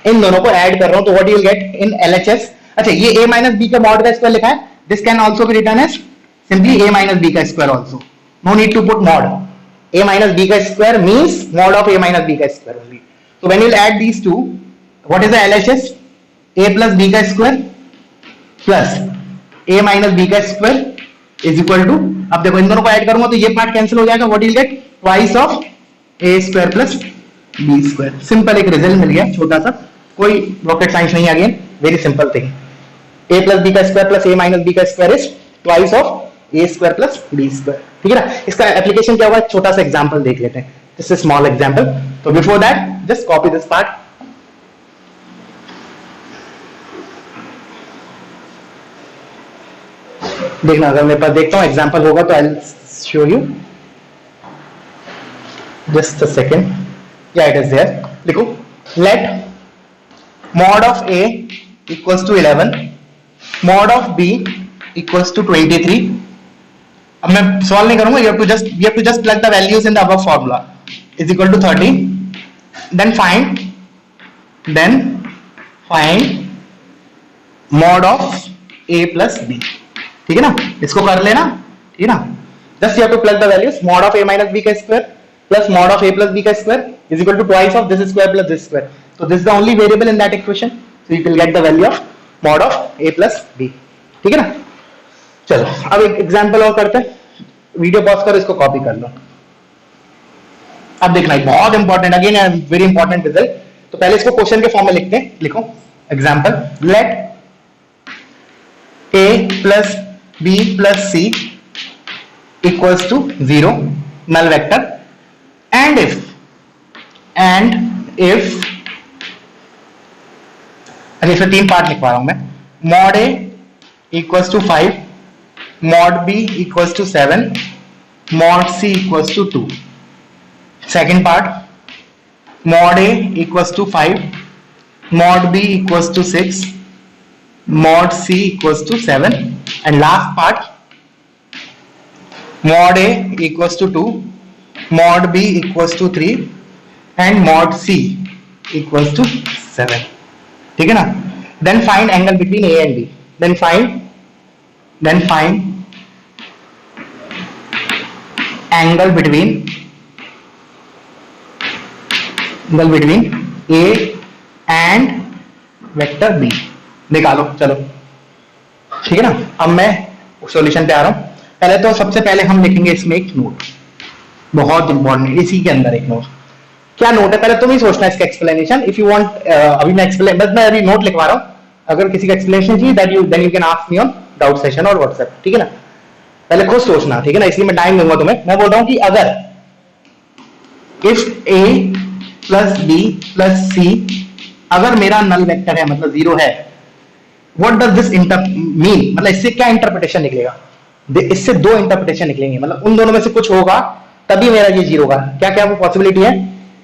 इन दोनों को ऐड कर रहा हूं तो what you will get in LHS। अच्छा ये a माइनस b का मॉड का स्क्वायर लिखा है, this can also be written as simply a minus b का square also, no need to put mod, a minus b का square means mod of a minus b का square only. So when you will add these two what is the LHS, a plus b का square plus a minus b का square is equal to, अब देखो इन दोनों को add करूंगा तो ये पार्ट कैंसिल हो जाएगा, what you will get twice of A square plus B square. Simple एक रिजल्ट मिल गया छोटा सा, कोई रॉकेट साइंस नहीं, again very simple thing. A plus B का square plus A minus B का square is twice of A square plus B square. ठीक है ना। इसका एप्लीकेशन क्या होगा, छोटा सा एग्जांपल देख लेते हैं, दिस इज स्मॉल एग्जांपल। तो before that just copy this part. देखना, अगर मेरे पास देखता हूं एग्जांपल होगा तो I will show you, just a second. या इट इज देयर, लिखो late mod of a equals to 11, mod of b equals to 23. अब मैं सॉल्व नहीं करूंगा, you have to just plug the values in the above formula, is equal to 30. then find mod of a plus b. ठीक है ना, इसको कर लेना। ठीक है ना, just you have to plug the values, mod of a minus b का square plus mod of a plus b का square is equal to twice of this square plus this square. So this is the only variable in that equation, so you will get the value of mod of a plus b. ठीक है ना। चलो अब एक example और करते हैं, video pause करो, इसको कॉपी कर लो। अब देखना बहुत important, again very important result. तो पहले इसको क्वेश्चन के फॉर्म में लिखते हैं, लिखो example let a plus b plus c equals to 0 null vector, and if अच्छा इसमें 3 पार्ट लिखवा रहा हूं मैं, mod a equals to 5, mod b equals to 7, mod c equals to 2. second part, mod a equals to 5, mod b equals to 6, mod c equals to 7, and last part, mod a equals to 2, mod b equals to 3, and mod c equals to 7. ठीक है ना। then find angle between a and b, then find angle between a and vector b निकालो। चलो ठीक है ना। अब मैं सॉल्यूशन पे आ रहा हूं। पहले तो सबसे पहले हम लिखेंगे इसमें एक नोट, बहुत इंपॉर्टेंट, इसी के अंदर एक नोट। क्या नोट है, पहले तुम ही सोचना इसका एक्सप्लेनेशन। इफ यू वांट, अभी मैं एक्सप्लेन, बस मैं अभी नोट लिखवा रहा हूं। अगर किसी का एक्सप्लेनेशन चाहिए then you can ask me on doubt session और व्हाट्सएप। ठीक है ना, पहले खुद सोचना। ठीक है ना, इसलिए मैं टाइम दूंगा तुम्हें। मैं बोल रहा हूं कि अगर if a plus b plus c अगर मेरा नल वेक्टर है, मतलब 0 है, व्हाट डज दिस मीन, मतलब इससे क्या इंटरप्रिटेशन निकलेगा। इससे 2 इंटरप्रिटेशन निकलेंगे, मतलब उन दोनों में से कुछ होगा तभी मेरा ये 0 होगा। क्या क्या वो पॉसिबिलिटी है,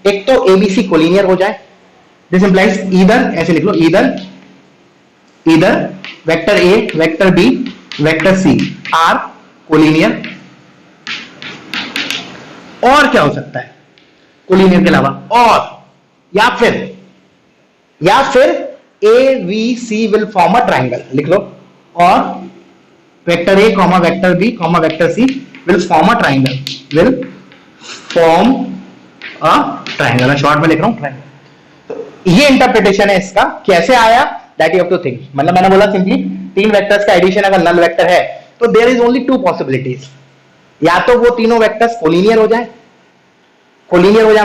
एक तो एबीसी कोलिनियर हो जाए, दिस इंप्लाइज ईदर, ऐसे लिख लो, either vector a vector b vector c are collinear. और क्या हो सकता है कोलिनियर के अलावा, और या फिर A B C will form a triangle, लिख लो, और vector A comma vector B comma vector C will form a triangle, मैं शॉर्ट में लिख रहा हूं ट्राइंगल। तो ये इंटरप्रिटेशन है इसका। कैसे आया that you have to think, मतलब मैंने बोला सिंपली 3 वेक्टर्स का एडिशन अगर नल वेक्टर है तो देयर इज ओनली 2 पॉसिबिलिटीज, या तो वो तीनों वेक्टर्स कोलिनियर हो जाए,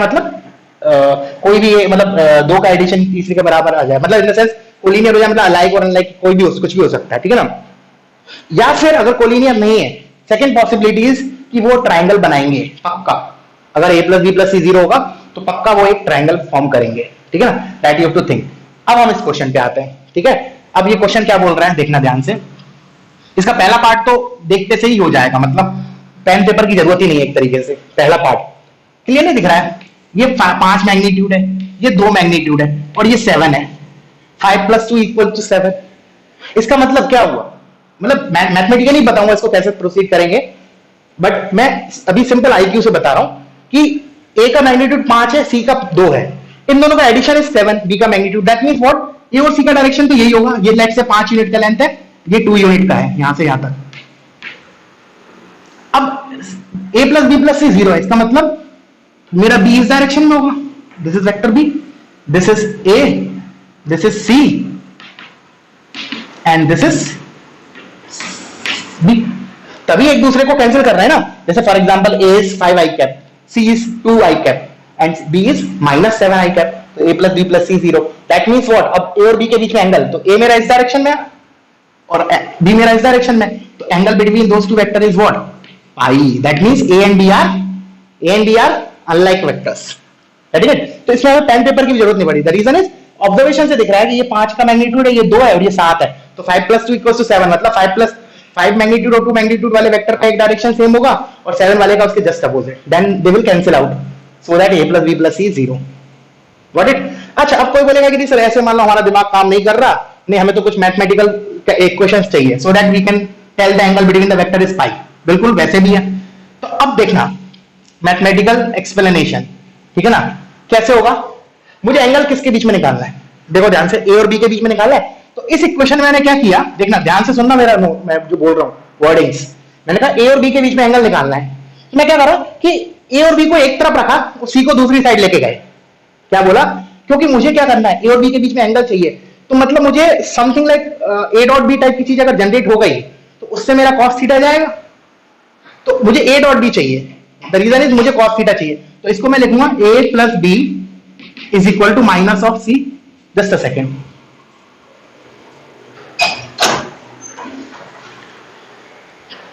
मतलब कोई भी, मतलब 2 का एडिशन तीसरे के बराबर आ जाए, मतलब इन द सेंस कोलिनियर हो जाए, मतलब अलाइक और अनलाइक कोई भी कुछ भी हो सकता है। ठीक है ना। या फिर अगर कोलिनियर नहीं है, सेकंड पॉसिबिलिटी इज कि वो ट्राइंगल बनाएंगे पक्का। अगर a plus B plus C 0 होगा तो पक्का वो एक ट्राइंगल फॉर्म करेंगे। ठीक है ना, that you have to think. अब हम इस क्वेश्चन पे आते हैं। ठीक है, अब ये क्वेश्चन क्या बोल रहा है देखना ध्यान से। इसका पहला पार्ट तो देखते से ही हो जाएगा, मतलब पेन पेपर की जरूरत ही नहीं है एक तरीके से। पहला पार्ट क्लियर नहीं दिख रहा है, ये 5 मैग्नीट्यूड है, ये 2 मैग्नीट्यूड है, और ये 7 है। 5 + 2 = 7। इसका मतलब क्या हुआ, मतलब मैथमेटिकली बताऊंगा इसको कैसे प्रोसीड करेंगे, बट मैं अभी सिंपल आईक्यू से बता रहा हूं कि ए का मैग्नीट्यूड 5 है, सी का 2 है, इन दोनों का एडिशन इज 7, बी का मैग्नीट्यूड, दैट मींस व्हाट, ए और सी का डायरेक्शन तो यही होगा। ये लेट से 5 यूनिट का लेंथ है, ये 2 यूनिट का है, यहां से यहां तक। अब a + b + c 0 है, इसका मतलब मेरा b इस डायरेक्शन में होगा, this is vector b, this is a, this is c and this is b। तभी एक दूसरे को कैंसिल कर रहे हैं ना। जैसे for example a is 5 i cap, c is 2 i cap, and B is -7 I cap, तो a plus B plus C 0। That means what, अब a और b के बीच में एंगल, तो a मेरा इस डायरेक्शन में और b मेरा इस डायरेक्शन में, तो angle between those two vector is what, pi. That means a and b are unlike vectors. ठीक है, तो इसमें पेन पेपर की भी जरूरत नहीं पड़ी। द रीजन इज ऑब्जर्वेशन से दिख रहा है कि ये 5 का मैग्नीट्यूड है, ये 2 है और ये 7 है, तो 5 + 2 = 7, मतलब 5 मैग्नीट्यूड और 2 मैग्नीट्यूड वाले वेक्टर का एक डायरेक्शन सेम होगा और 7 वाले का उसके just opposite, then they will cancel out, so that a + b + c 0। Got it? अच्छा, अब कोई बोलेगा कि सर ऐसे मान लो हमारा दिमाग काम नहीं कर रहा, नहीं हमें तो कुछ मैथमेटिकल इक्वेशंस चाहिए so that we can tell the angle between the vector is pi. बिल्कुल वैसे भी है। तो अब देखना मैथमेटिकल एक्सप्लेनेशन, ठीक है ना, कैसे होगा। मुझे एंगल किसके बीच में निकालना है, देखो ध्यान से, a और b के बीच में निकालना है। तो इस इक्वेशन में मैंने क्या किया, देखना ध्यान से सुनना मेरा, मैं जो बोल रहा हूं वर्डिंग्स, मैंने कहा a और b के बीच में एंगल निकालना है, तो मैं क्या कर रहा हूं कि a और b को एक तरफ रखा और c को दूसरी साइड लेके गए। क्या बोला, क्योंकि मुझे क्या करना है, a और b के बीच में एंगल चाहिए, तो मतलब मुझे something like a dot b type की चीज अगर जनरेट हो गई तो उससे मेरा cos थीटा जाएगा, तो मुझे a डॉट b चाहिए। द रीजन इज मुझे cos थीटा चाहिए, तो इसको मैं लिखूंगा a plus b is equal to minus of c। Just a second,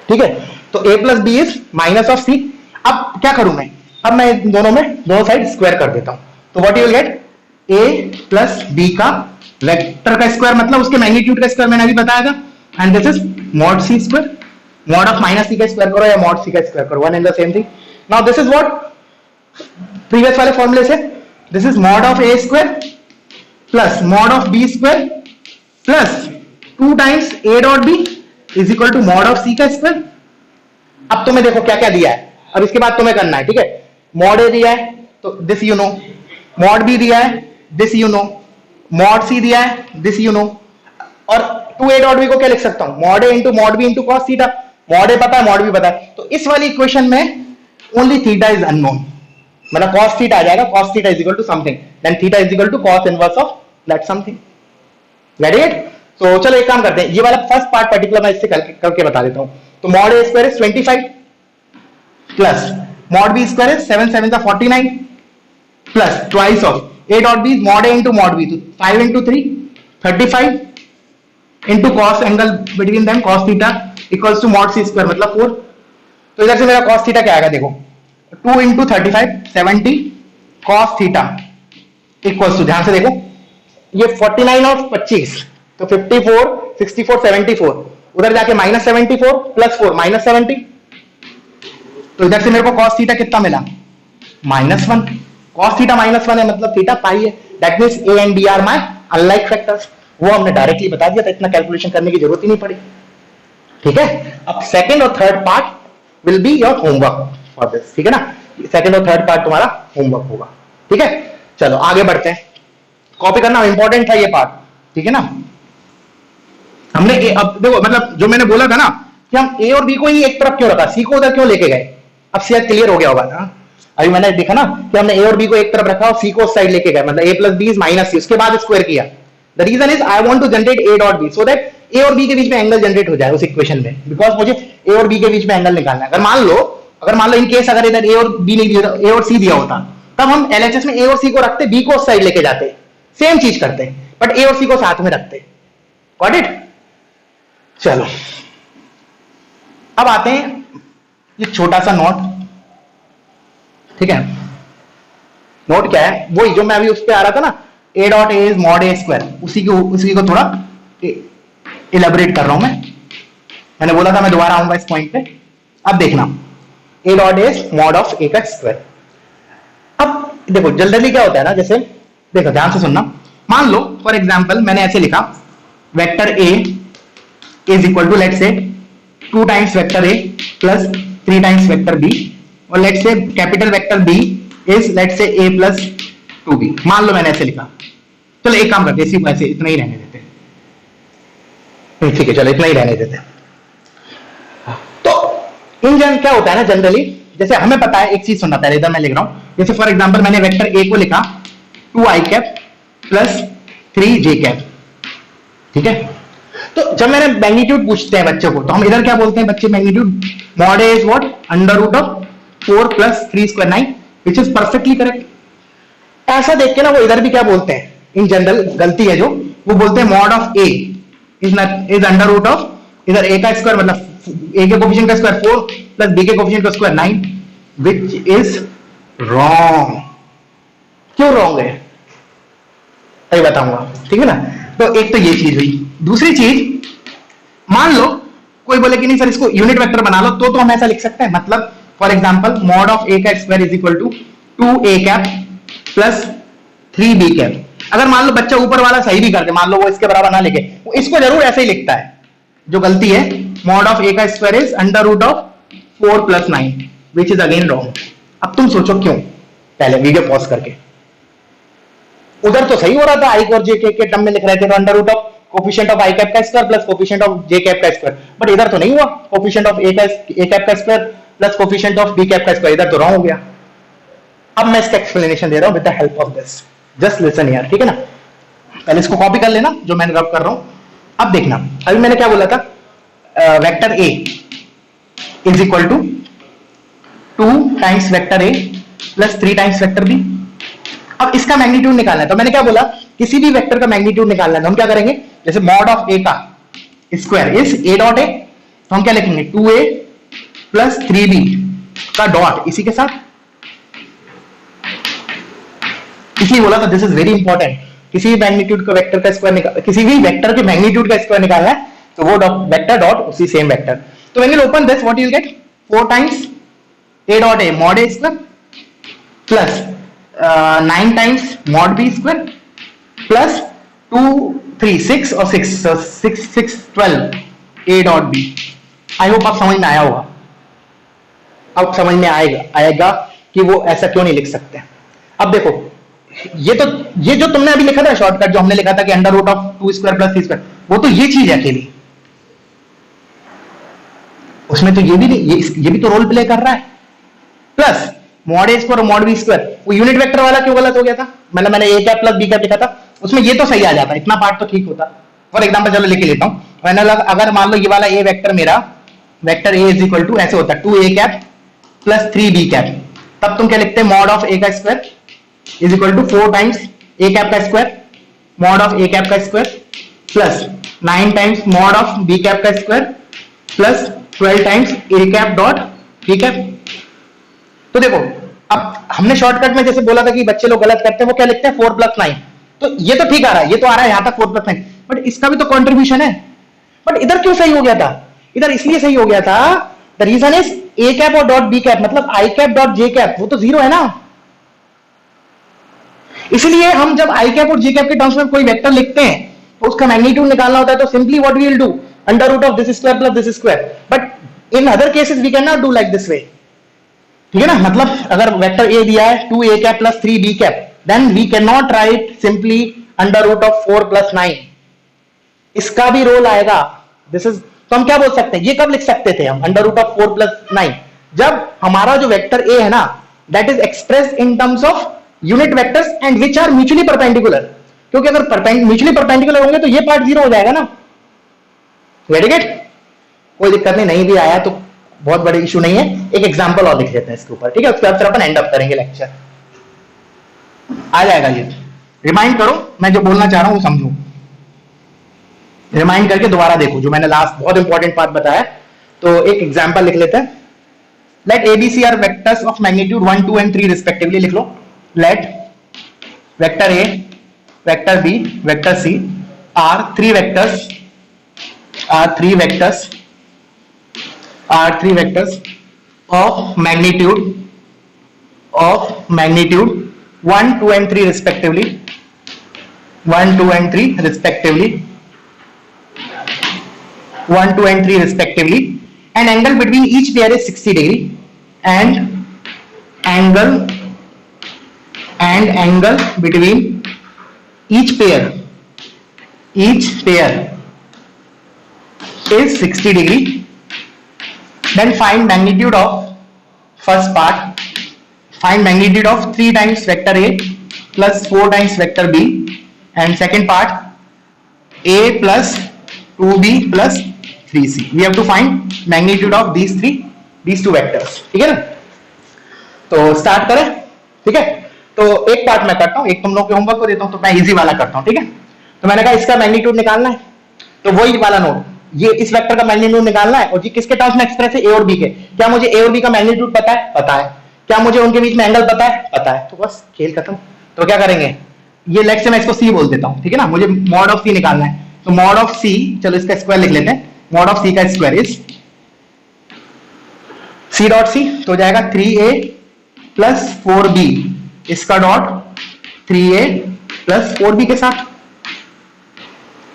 ठीक है, तो a plus B is minus of c। अब क्या करूं मैं, अब मैं दोनों साइड स्क्वायर कर देता हूं, तो what you will gate, a plus b का वेक्टर का स्क्वायर, मतलब उसके मैग्नीट्यूड का स्क्वायर मैंने अभी बताया था, and this is mod c square, mod of minus c का स्क्वायर करो या मॉड c का स्क्वायर करो, one and the same thing. Now this is what previous वाले फॉर्मूले से, this is mod of a square plus mod of b square plus 2 times a dot b is equal to mod of c का square. अब तुम्हें देखो क्या क्या दिया है, अब इसके बाद तुम्हें करना है, ठीक है, मॉड a दिया है तो this you know, mod b दिया है this you know, mod c दिया है दिस यू नो, और 2a डॉट b को क्या लिख सकता हूं, mod a into mod b into cos theta. Mod a पता है, मॉड b पता है, तो इस वाली इक्वेशन में ओनली थीटा इज अननोन, मतलब cos थीटा आ जाएगा, cos theta is equal to something, then theta is equal to cos inverse of that something. Get it? तो चलो एक काम करते हैं, ये वाला फर्स्ट पार्ट पर्टिकुलर मैं इससे करके बता देता हूं। तो mod a square is 25 plus mod b square is 7 7 49 plus twice of a dot b mod a into mod b, तो 5 into 3 35 into cos angle between them cos theta equals to mod c square, मतलब 4। तो इधर से मेरा cos theta क्या आएगा, देखो 2 into 35 70 cos theta equals to, ध्यान से देखो ये 49 और 25, तो 54 64 74, उधर जाके -74 प्लस 4 -70, तो इधर से मेरे को cos थीटा कितना मिला, -1। cos थीटा -1 है, मतलब थीटा पाई है, that means a and b are my unlike factors. वो हमने डायरेक्टली बता दिया था, इतना कैलकुलेशन करने की जरूरत ही नहीं पड़ी। ठीक है, अब सेकंड और third part will be your homework for this, ठीक है ना, सेकंड और थर्ड पार्ट तुम्हारा होमवर्क होगा। ठीक है, चलो आगे बढ़ते हैं, कॉपी करना इंपॉर्टेंट था ये पार्ट, ठीक है ना। हमने अब देखो, मतलब जो मैंने बोला था ना कि हम a और b को ही एक तरफ क्यों रखा, c को उधर क्यों लेके गए, अब शायद क्लियर हो गया होगा ना। अभी मैंने देखा ना कि हमने a और b को एक तरफ रखा और c को उस साइड लेके गए, मतलब a plus b is minus c, उसके बाद स्क्वायर किया। The reason is I want to generate a dot b so that a और b के बीच में एंगल जनरेट हो जाए उस इक्वेशन में, बिकॉज मुझे a और b के बीच में एंगल निकालना है। अगर मान लो इन केस अगर इधर a और b नहीं दिया, a और c दिया होता, तब हम LHS में a और c को रखते, b को उस साइड लेके जाते, सेम चीज करते, बट a और c को साथ में रखते। Got it? चलो अब आते हैं ये छोटा सा नोट, ठीक है। नोट क्या है, वही जो मैं अभी उस पे आ रहा था ना, a dot a is mod a square, उसी को थोड़ा इलेबोरेट कर रहा हूं मैंने बोला था मैं दोबारा आऊंगा इस पॉइंट पे। अब देखना a dot a is mod of a का स्क्वायर। अब देखो जनरली क्या होता है ना, जैसे देखो ध्यान से सुनना, मान लो फॉर एग्जांपल मैंने ऐसे लिखा, vector a is equal to let's say 2 times vector a plus 3 times vector b, और let's say capital vector b is let's say a plus 2b, मान लो मैंने ऐसे लिखा। चलो एक काम करते हैं, इसी को ऐसे इतना ही रहने देते हैं, ठीक है चलो इतना ही रहने देते हैं। तो इन जन क्या होता है ना जनरली, जैसे हमें पता है, एक चीज सुनना पहले, इधर मैं लिख रहा हूं, जैसे फॉर एग्जांपल मैंने वेक्टर a को लिखा 2i cap plus 3j cap, ठीक है। तो जब मैंने मैग्नीट्यूड पूछते हैं बच्चों को, तो हम इधर क्या बोलते हैं बच्चे, magnitude mod a is what, under root of 4 plus 3 square 9, which is perfectly correct. ऐसा देख के ना वो इधर भी क्या बोलते हैं, इन जनरल गलती है जो वो बोलते हैं mod of A is under root of, इधर ए का स्क्वायर मतलब ए के कोफिशिएंट का स्क्वायर 4 प्लस बी के कोफिशिएंट का स्क्वायर 9, विच इज रॉन्ग। क्यों रॉन्ग है अभी बताऊंगा, ठीक है ना। तो एक तो ये चीज हुई। दूसरी चीज, मान लो कोई बोले कि नहीं सर इसको यूनिट वेक्टर बना लो, तो हम ऐसा लिख सकते हैं, मतलब फॉर एग्जांपल मॉड ऑफ ए का square is equal to 2a cap plus 3b cap. अगर मान लो बच्चा ऊपर वाला सही भी कर दे, मान लो वो इसके बराबर ना लिखे, वो इसको जरूर ऐसे ही लिखता है। जो गलती है, मॉड ऑफ ए का square is under root of 4 plus 9 which is again wrong. अब तुम सोचो क्यों, पहले वीडियो पॉज करके। उधर तो सही हो रहा था, आई और जे के टर्म में लिख रहे थे, तो under root of coefficient of i cap का square plus coefficient of j cap का स्क्वायर, बट इधर तो नहीं हुआ, कोफिशिएंट ऑफ ए कैप का square plus coefficient of b cap का स्क्वायर, इधर तो रॉन्ग हो गया। अब मैं इसका एक्सप्लेनेशन दे रहा हूं with the help of this, just listen यार, ठीक है ना। पहले इसको कॉपी कर लेना जो मैंने रब कर रहा हूं। अब देखना, अभी मैंने क्या बोला था, vector A is equal to 2 times vector A plus 3 times vector B. अब इसका मैग्नीट्यूड निकालना है, तो मैंने क्या बोला, किसी भी वेक्टर का मैग्नीट्यूड निकालना है तो हम क्या करेंगे, जैसे मॉड ऑफ ए का square is a dot A, तो हम क्या लिखेंगे 2a प्लस 3b का डॉट इसी के साथ, इसलिए बोला था दिस इज वेरी इंपॉर्टेंट। किसी भी मैग्नीट्यूड का वेक्टर का स्क्वायर निकाल, किसी भी वेक्टर के मैग्नीट्यूड का स्क्वायर निकालना है तो वो वेक्टर डॉट उसी सेम वेक्टर। तो when you open this what you get 4 times a dot a mod a square plus 9 times mod b square plus 2 3 6 और 6 so 6 6 12 a dot b। I hope आप समझ में आया होगा, अब समझ में आएगा कि वो ऐसा क्यों नहीं लिख सकते। अब देखो, ये जो तुमने अभी लिखा था शॉर्टकट, जो हमने लिखा था कि under root of 2 square plus 3 square, वो तो ये चीज है अकेली, उसमें तो ये भी नहीं, ये भी तो रोल प्ले कर रहा है। प्लस मॉड ए स्क्वायर और मॉड बी स्क्वायर, वो यूनिट वेक्टर वाला क्यों गलत हो गया था, मतलब मैंने A cap plus B cap लिखा था, उसमें ये तो सही आ जाता, इतना पार्ट तो ठीक होता। फॉर एग्जांपल चलो लिख लेता हूं, मैंने अगर मान लो ये वाला ए वेक्टर मेरा vector A is equal to ऐसे होता है 2a cap plus 3b cap, तब तुम क्या लिखते हैं, मॉड ऑफ ए का square is equal to 4 times a cap का square mod of a cap का square plus 9 times mod of b cap का square plus 12 times a cap dot b cap. तो देखो, अब हमने शॉर्टकट में जैसे बोला था कि बच्चे लोग गलत करते हैं, वो क्या लिखते हैं 4 प्लस 9, तो ये तो ठीक आ रहा है, ये तो आ रहा है यहां तक 4 प्लस 9, बट इसका भी तो कंट्रीब्यूशन है। बट इधर क्यों सही हो गया था, इधर इसलिए सही हो गया था, the reason is a cap और डॉट b कैप मतलब i cap dot j cap, वो तो 0 है ना। इसलिए हम जब i कैप और j कैप के टर्म्स में कोई वेक्टर लिखते हैं तो उसका मैग्नीट्यूड निकालना होता है, तो simply what we will do, under root of this square plus this square, but in other cases we can not do like this way, ठीक है ना। मतलब अगर वेक्टर a दिया है 2a cap plus 3b cap, then we can not write simply under root of 4 plus 9, इसका भी role आएगा। दिस इज, तो हम क्या बोल सकते हैं, ये कब लिख सकते थे हम अंडर रूट ऑफ 4 प्लस 9, जब हमारा जो वेक्टर a है ना that is express in terms of unit vectors and which are mutually perpendicular, क्योंकि अगर म्यूचुअली परपेंडिकुलर होंगे तो ये पार्ट 0 हो जाएगा ना। वेरी गुड, कोई दिक्कत नहीं, नहीं भी आया तो बहुत बड़ी इशू नहीं है, एक एग्जांपल और लिख लेते हैं इसके ऊपर, ठीक है, उसके बाद फिर अपन एंड अप करेंगे लेक्चर, आ जाएगा ये। रिमाइंड करो, मैं जो बोलना चाह रहा हूं वो समझो, रिमाइंड करके दोबारा देखो जो मैंने लास्ट बहुत इंपॉर्टेंट पार्ट बताया। तो एक एग्जांपल लिख लेते हैं, let ABC are vectors of magnitude 1 2 and 3 respectively, लिख लो, let vector A vector B vector C are 3 vectors of magnitude 1 2 and 3 respectively, 1 2 and 3 respectively, 1 2 and 3 respectively, and angle between each pair is 60 degree, and angle between each pair is 60 degree. Then find magnitude of first part, find magnitude of 3 times vector A plus 4 times vector B, and second part A plus 2B plus 3C. We have to find magnitude of these two vectors, ठीक है ना। तो start करें, ठीक है। तो एक part मैं करता हूँ, एक तुम लोग के होमवर्क को देता हूँ, तो मैं इजी वाला करता हूँ, ठीक है। तो मैंने कहा इसका मैग्नीट्यूड निकालना है, तो वही वाला नोट, ये इस वेक्टर का मैग्नीट्यूड निकालना है, और ये किसके टर्म्स में एक्सप्रेस है, ए और बी के। क्या मुझे ए और बी का मैग्नीट्यूड पता है? पता है। क्या मुझे उनके बीच में एंगल पता है? पता है। तो बस खेल खत्म। तो क्या करेंगे, ये लेट से मैं इसको सी बोल देता हूँ, ठीक है ना, मुझे मॉड ऑफ सी निकालना है। तो मॉड ऑफ सी, चलो इसका स्क्वायर लिख लेते हैं, मॉड ऑफ सी का square is C dot C, तो हो जाएगा 3a प्लस 4b, इसका डॉट 3a प्लस 4b के साथ।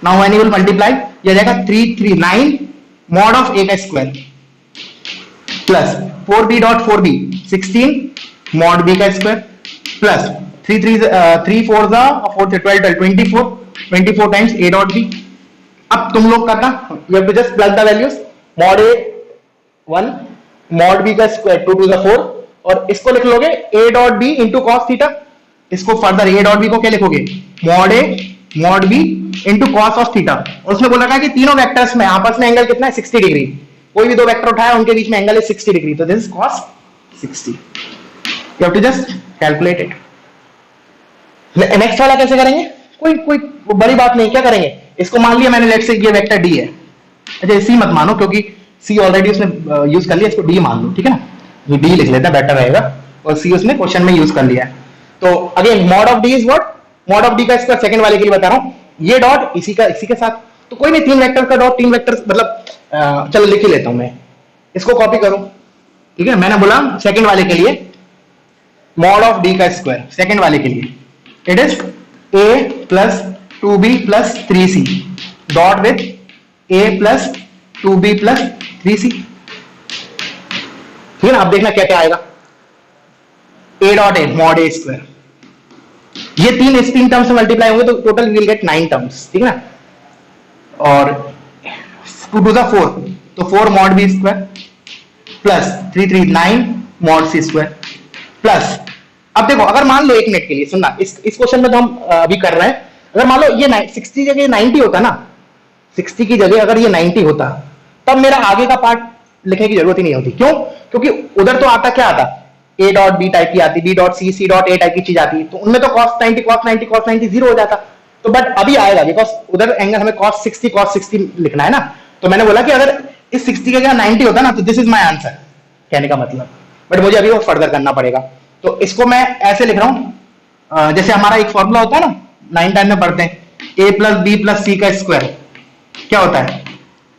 Now when you will multiply, ये जाएगा 339 मॉड ऑफ a का square plus 4b dot 4b 16 mod b का स्क्वायर प्लस 3 4 जा 4 12 24 टाइम्स a डॉट b। अब तुम लोग करना, you have to just plug the values, mod a 1 mod b का स्क्वायर 2 टू द 4, और इसको लिख लोगे a dot b into cos theta. इसको फर्दर a डॉट b को क्या लिखोगे, mod a mod b into cos of theta. और उसमें बोला कि तीनों वेक्टर्स में आपस में एंगल कितना है, 60 डिग्री। कोई भी दो वेक्टर उठाया उनके बीच में एंगल है 60 डिग्री, तो this is cos 60। You have to just calculate it. Next वाला कैसे करेंगे, कोई बड़ी बात नहीं, क्या करेंगे, इसको मान लिया मैंने, लेट से ये वेक्टर d है, अच्छा सी मत मानो क्योंकि सी ऑलरेडी उसने यूज कर लिया, इसको डी मान लो, ठीक है ना, ये डी लिख लेते हैं, बेटर रहेगा, और सी उसने क्वेश्चन में यूज कर लिया है। तो again mod of D is what, mod of D का स्क्वायर, सेकंड वाले के लिए बता रहा हूं, ये डॉट इसी के साथ, तो कोई नहीं, तीन वेक्टर का डॉट, तीन वेक्टर मतलब चलो लिख ही लेता हूं मैं, इसको कॉपी करो, ठीक है। मैंने बोला सेकंड वाले के लिए मॉड ऑफ डी का स्क्वायर, सेकंड वाले के लिए it is a plus 2b plus 3c dot with a plus 2b plus 3c, ठीक है ना। अब देखना क्या क्या आएगा, a dot a mod a square, ये इस तीन टर्म्स से मल्टीप्लाई होंगे तो टोटल विल गेट 9 टर्म्स, ठीक है ना, और 2 टू द 4 तो 4 mod b square plus 339 mod c square plus, अब देखो अगर मान लो एक मिनट के लिए सुनना, इस क्वेश्चन में तो हम अभी कर रहे हैं, अगर मान लो ये 60 की जगह 90 होता ना, 60 की जगह अगर ये 90 होता, तब मेरा आगे का पार्ट लिखने की जरूरत ही नहीं होती। क्यों? क्योंकि उधर तो आता क्या आता, a डॉट b टाइप की आती, b dot c, c dot a type की चीज आती, तो उनमें तो cos 90 cos 90 cos 90 जीरो हो जाता। तो बट अभी आएगा बिकॉज उधर एंगल हमें cos 60 लिखना है ना, तो मैंने बोला कि अगर इस 60 के जगह 90 होता ना, तो दिस इज माई आंसर, कहने का मतलब, बट मुझे अभी वो फर्दर करना पड़ेगा। तो इसको मैं ऐसे लिख रहा हूं, जैसे हमारा एक फॉर्मूला होता है ना, 9-10 में पढ़ते हैं, a plus B plus C का स्क्वायर क्या होता है,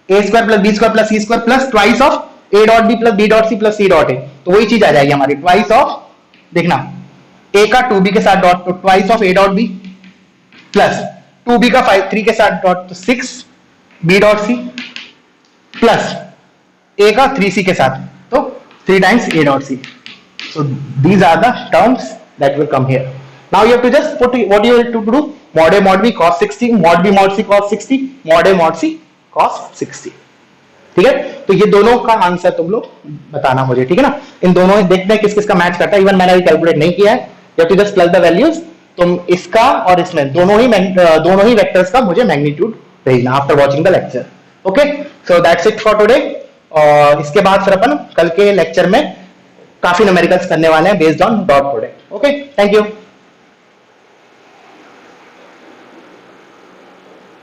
a square plus B square plus C square plus twice of a dot B plus B dot C plus C dot A, तो वही चीज आ जाएगी हमारी, ट्वाइस ऑफ, देखना a का 2b के साथ डॉट, तो twice of a dot B plus 2b का 3 के साथ डॉट, तो 6 b dot C plus a का 3c के साथ, तो 3 times a dot C. So these are the terms that will come here. Now you have to just put what you have to do, mod a mod b cos 60, mod b mod c cos 60, mod a mod c cos 60, ठीक है। तो ये दोनों का answer तुम लोग बताना मुझे, ठीक है ना। इन दोनों में देखते हैं किस किस का मैच करता है, इवन मैंने अभी कैलकुलेट नहीं किया है, you have to just plug the values, तुम इसका और इसमें दोनों ही वेक्टर्स का मुझे मैग्नीट्यूड भेजना after watching the lecture. Okay, so that's it for today, और इसके बाद फिर अपन कल के लेक्चर में काफी न्यूमेरिकल्स करने वाले हैं based on dot product. Okay, thank you.